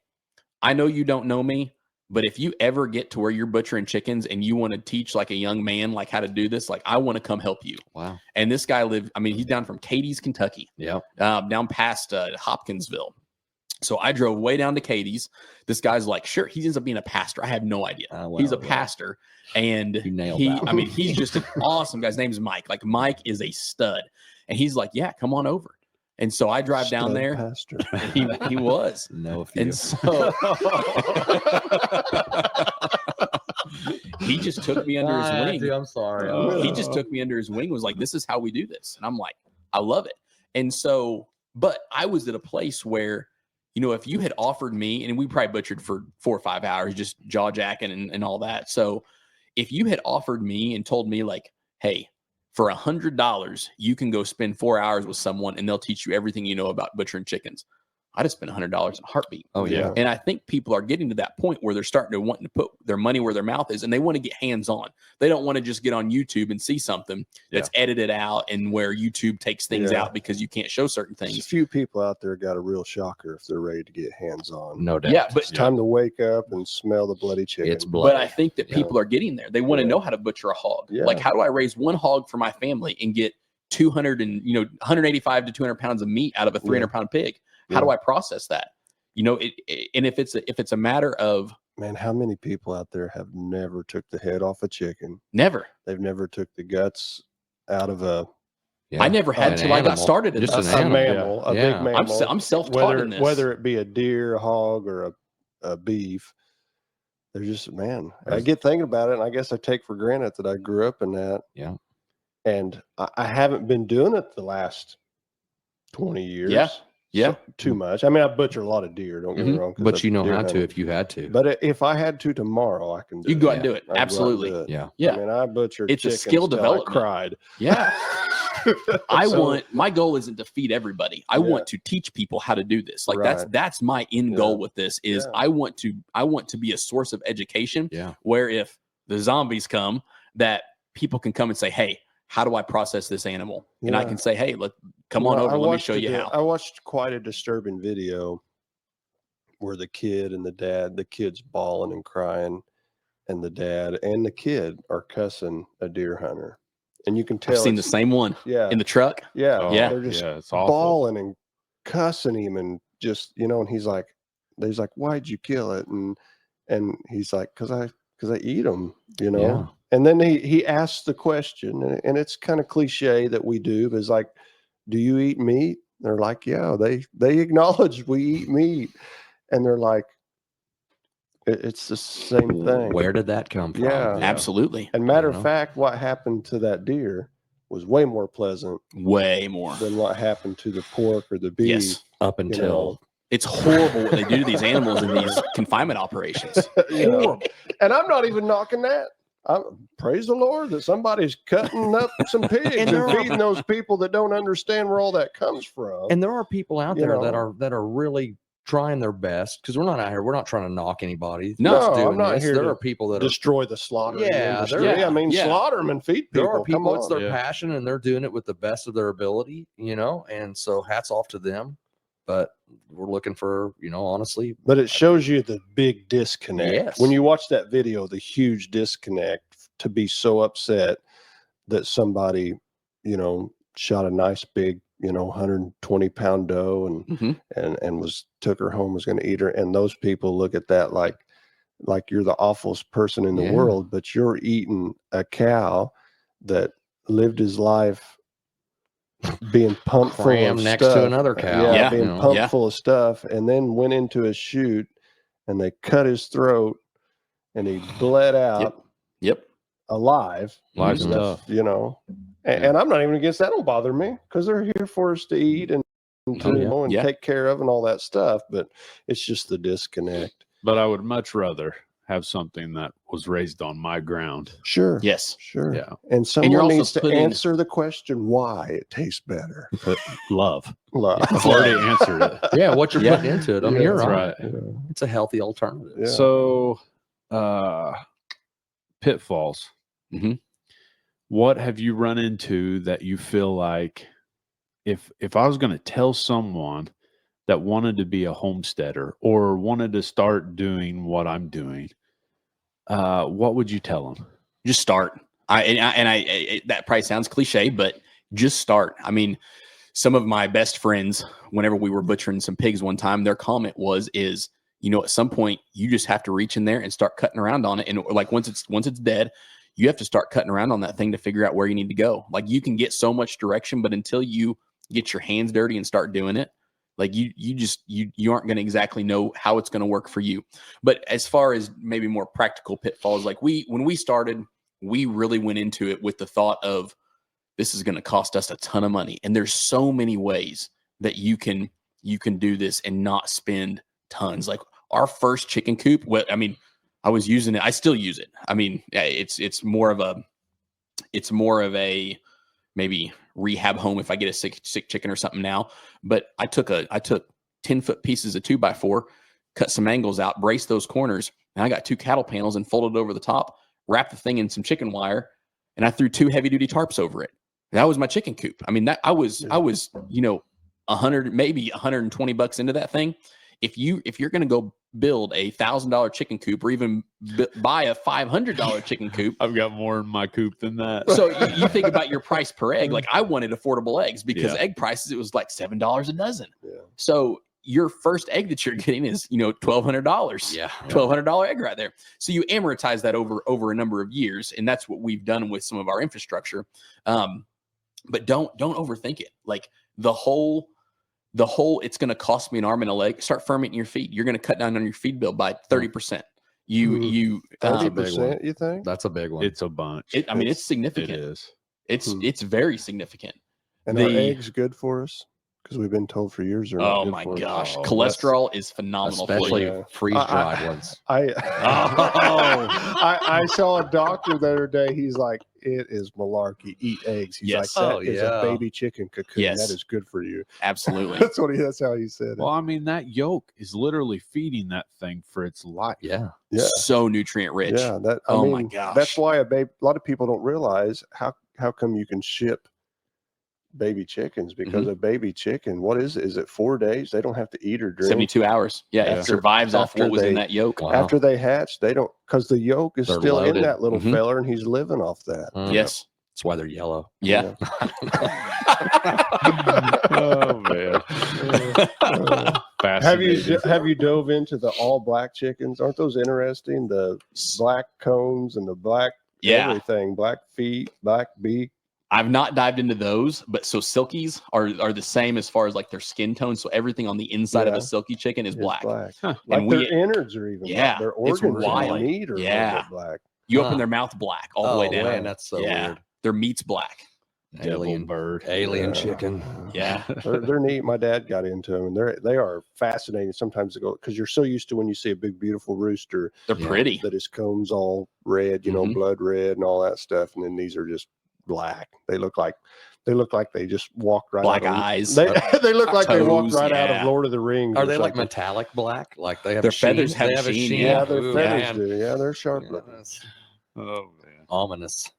I know you don't know me, but if you ever get to where you're butchering chickens and you want to teach like a young man, like how to do this, like I want to come help you. Wow. And this guy he's down from Cadiz, Kentucky. Yeah. Down past Hopkinsville. So I drove way down to Cadiz. This guy's like, sure. He ends up being a pastor. I have no idea. He's a pastor. And he's just an awesome guy. His name is Mike. Like Mike is a stud. And he's like, yeah, come on over. And so I drive down there. Pastor. He was. No, and so he just took me under his wing. Dude, I'm sorry. He just took me under his wing, was like, this is how we do this. And I'm like, I love it. And so, but I was at a place where, you know, if you had offered me, and we probably butchered for 4 or 5 hours, just jaw jacking and all that. So if you had offered me and told me like, hey, for $100, you can go spend 4 hours with someone and they'll teach you everything you know about butchering chickens, I'd have spent $100 in a heartbeat. Oh yeah. And I think people are getting to that point where they're starting to want to put their money where their mouth is, and they want to get hands on. They don't want to just get on YouTube and see something that's edited out and where YouTube takes things out because you can't show certain things. There's a few people out there got a real shocker if they're ready to get hands on. No doubt. Yeah, but It's time to wake up and smell the bloody chicken. It's blood. But I think that people are getting there. They want to know how to butcher a hog. Yeah. Like, how do I raise one hog for my family and get 185 to 200 pounds of meat out of a 300-pound pig? How do I process that? You know, and if it's a matter of, man, how many people out there have never took the head off a chicken? never. They've never took the guts out of a I never had till I got started. Just Just an a animal. mammal, a big mammal. I'm self-taught in this. Whether it be a deer, a hog, or a beef. They're just, man, I get thinking about it, and I guess I take for granted that I grew up in that. Yeah. And I haven't been doing it the last 20 years. Yeah. Too much. I mean, I butcher a lot of deer, don't get me wrong. 'cause But you I'm know deer how to hunter. if you had to. But if I had to tomorrow, I can do You it. can go out and do it. I'd go out and Absolutely. do it. Yeah. Yeah. I mean, I butchered It's a chickens skill till development. I cried. Yeah. My goal isn't to feed everybody. I want to teach people how to do this. Like Right. that's my end goal with this is Yeah. I want to be a source of education. Yeah. Where if the zombies come, that people can come and say, hey, how do I process this animal? And I Yeah. can say, hey, come on Well, over. I Let me watched show you how. I watched quite a disturbing video where the kid and the kid's bawling and crying, and the dad and the kid are cussing a deer hunter. And you can tell I've seen the it's- same one Yeah. in the truck. Yeah. Oh, Yeah. They're just it's awful. bawling and cussing him and just, and he's like, why'd you kill it? And he's like, cause I eat them, Yeah. And then he asks the question, and it's kind of cliche that we do, but it's like, do you eat meat? They're like, yeah, they acknowledge we eat meat. And they're like, it's the same thing. Where did that come from? Yeah. Absolutely. And matter You of know? fact, what happened to that deer was way more pleasant Way more. than what happened to the pork or the beef. Yes. Up until It's horrible what they do to these animals in these confinement operations. You know? Horrible. And I'm not even knocking that. Praise the Lord that somebody's cutting up some pigs and, there are- feeding those people that don't understand where all that comes from. and there are people out You there know. that are really trying their best because we're not out here. We're not trying to knock anybody. No, that's I'm doing not this. here There to are people that are. destroy the slaughter Yeah, industry. there- I mean, yeah. slaughter them and feed people. There are people. Come It's on. their passion, and they're doing it with the best of their ability. And so hats off to them. But we're looking for, honestly, But it shows you the big disconnect. Yes. When you watch that video, the huge disconnect to be so upset that somebody, shot a nice big, 120-pound doe Mhm. and took her home, was going to eat her. And those people look at that like you're the awfulest person in the Yeah. world, but you're eating a cow that lived his life being pumped full of crammed next stuff. to another cow. Yeah. Being pumped Yeah. full of stuff, and then went into a chute and they cut his throat and he bled out Yep. alive. Live Mhm. stuff. And I'm not even against that. Don't bother me because they're here for us to eat and to, Oh, yeah. and Yeah. take care of and all that stuff. But it's just the disconnect. But I would much rather have something that was raised on my ground. Sure. Yes. Sure. Yeah. And someone you're also needs to putting- answer the question why it tastes better. But love. Love. I've already answered it. Yeah, what you're Yeah. putting into it. I mean, Yeah, you're that's right. right. It's a healthy alternative. Yeah. So, pitfalls. Mhm. What have you run into that you feel like if I was going to tell someone that wanted to be a homesteader or wanted to start doing what I'm doing, what would you tell them? Just start. That probably sounds cliche, but just start. I mean, some of my best friends, whenever we were butchering some pigs one time, their comment is, at some point you just have to reach in there and start cutting around on it. And like once it's dead, you have to start cutting around on that thing to figure out where you need to go. Like you can get so much direction, but until you get your hands dirty and start doing it, Like you aren't going to exactly know how it's going to work for you. But as far as maybe more practical pitfalls, like when we started, we really went into it with the thought of this is going to cost us a ton of money. And there's so many ways that you can do this and not spend tons. Like our first chicken coop, I was using it. I still use it. I mean, it's more of a maybe rehab home if I get a sick chicken or something now. But I took 10-foot pieces of 2x4, cut some angles out, braced those corners, and I got 2 cattle panels and folded over the top, wrapped the thing in some chicken wire, and I threw 2 heavy-duty tarps over it. That was my chicken coop. I mean, that I was $100, maybe $120 into that thing. If you're going to go build a $1,000 chicken coop or even buy a $500 chicken coop, I've got more in my coop than that. So you think about your price per egg. Like I wanted affordable eggs because egg prices, it was like $7 a dozen. Yeah. So your first egg that you're getting is, $1,200. Yeah. $1,200 egg right there. So you amortize that over a number of years. And that's what we've done with some of our infrastructure. But don't overthink it. Like the whole, it's going to cost me an arm and a leg. Start fermenting your feed. You're going to cut down on your feed bill by 30%. You 30%, you think? That's a big one. It's a bunch. It's significant. It is. It's very significant. And are eggs good for us? Because we've been told for years they're not Oh good my for gosh, us. cholesterol is phenomenal, Especially for you. freeze-dried ones. I saw a doctor the other day. He's like, it is malarkey. Eat eggs. He's Yes. like, that is a baby chicken cocoon. Yes. That is good for you. Absolutely. That's how he said it. Well, I mean, that yolk is literally feeding that thing for its life. Yeah. Yeah. So nutrient rich. Yeah. My gosh. That's why a lot of people don't realize how come you can ship baby chickens, because a baby chicken, what is it? Is it 4 days? They don't have to eat or drink. 72 hours. Yeah. It survives off what was in that yolk. Wow. After they hatch, they don't, because the yolk is They're still loaded. in that little feller and he's living off that. Yes. That's why they're yellow. Yeah. Oh man. Have you dove into the all black chickens? Aren't those interesting? The black cones and the black everything, black feet, black beak. I've not dived into those, but so silkies are the same as far as like their skin tone. So everything on the inside of a silky chicken is black. Like And their innards are even black. Their organs wild. and meat are a little bit black. You open their mouth black all the way down. Man, that's so weird. Their meat's black. Alien bird. Alien chicken. Yeah. They're neat. My dad got into them, and they are fascinating. Sometimes they go, because you're so used to when you see a big beautiful rooster. They're pretty. That his comb's all red, blood red and all that stuff, and then these are just black. They look like they just walked right black out of, eyes. They look like they walked toes, right out of Lord of the Rings. Are they like metallic black? Like they have their a sheen? feathers have They a sheen. Yeah, Yeah. their feathers do. Yeah, they're sharp looking. Oh man. Ominous.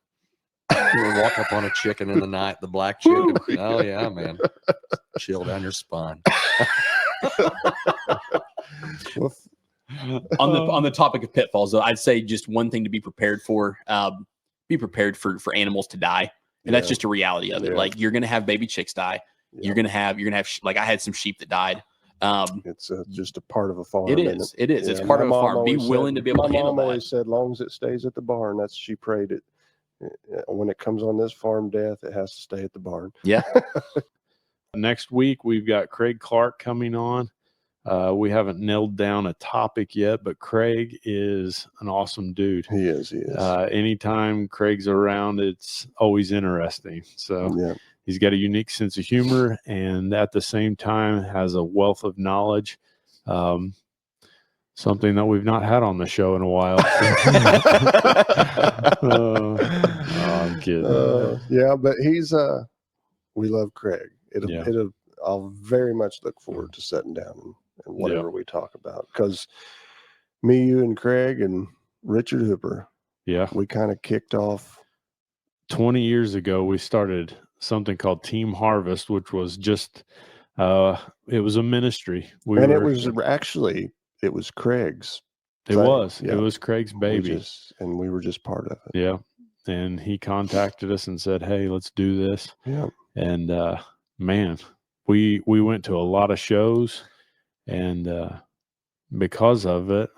You walk up on a chicken in the night, the black chicken. Oh yeah, man. Chill down your spine. On the topic of pitfalls, though, I'd say just one thing to be prepared for. Be prepared for animals to die, and that's just a reality of it. Yeah. Like you're gonna have baby chicks die. Yeah. You're gonna have like I had some sheep that died. It's just a part of a farm. It is. It is. Yeah, It's part my of a mom farm. Be always willing said- to be able to My handle mom that. always said, long as it stays at the barn, she prayed it. When it comes on this farm death, it has to stay at the barn. Yeah. Next week we've got Craig Clark coming on. We haven't nailed down a topic yet, but Craig is an awesome dude. He is. Anytime Craig's around, it's always interesting. So he's got a unique sense of humor, and at the same time has a wealth of knowledge. Something that we've not had on the show in a while. I'm kidding. But he's we love Craig. I'll very much look forward to sitting down and whatever we talk about, because me, you, and Craig and Richard Hooper, we kind of kicked off 20 years ago. We started something called Team Harvest, which was just it was a ministry. It was Craig's. It was Craig's baby, and we were just part of it. Yeah, and he contacted us and said, "Hey, let's do this." Yeah, and man, we went to a lot of shows, and because of it,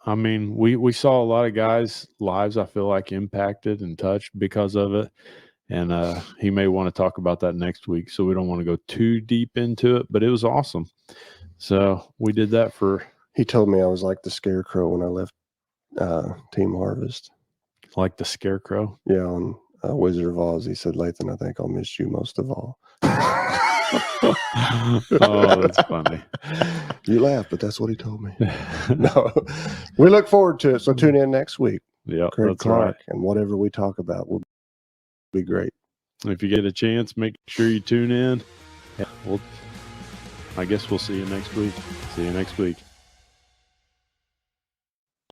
I mean, we saw a lot of guys' lives, I feel like, impacted and touched because of it. And he may want to talk about that next week. So we don't want to go too deep into it, but it was awesome. So we did that for. He told me I was like the scarecrow when I left Team Harvest. Like the scarecrow? Yeah, on Wizard of Oz. He said, Lathan, I think I'll miss you most of all. Oh, that's funny. You laugh, but that's what he told me. No, we look forward to it. So tune in next week. Yeah, Craig that's Clark, right. and whatever we talk about will be great. If you get a chance, make sure you tune in. I guess we'll see you next week. See you next week.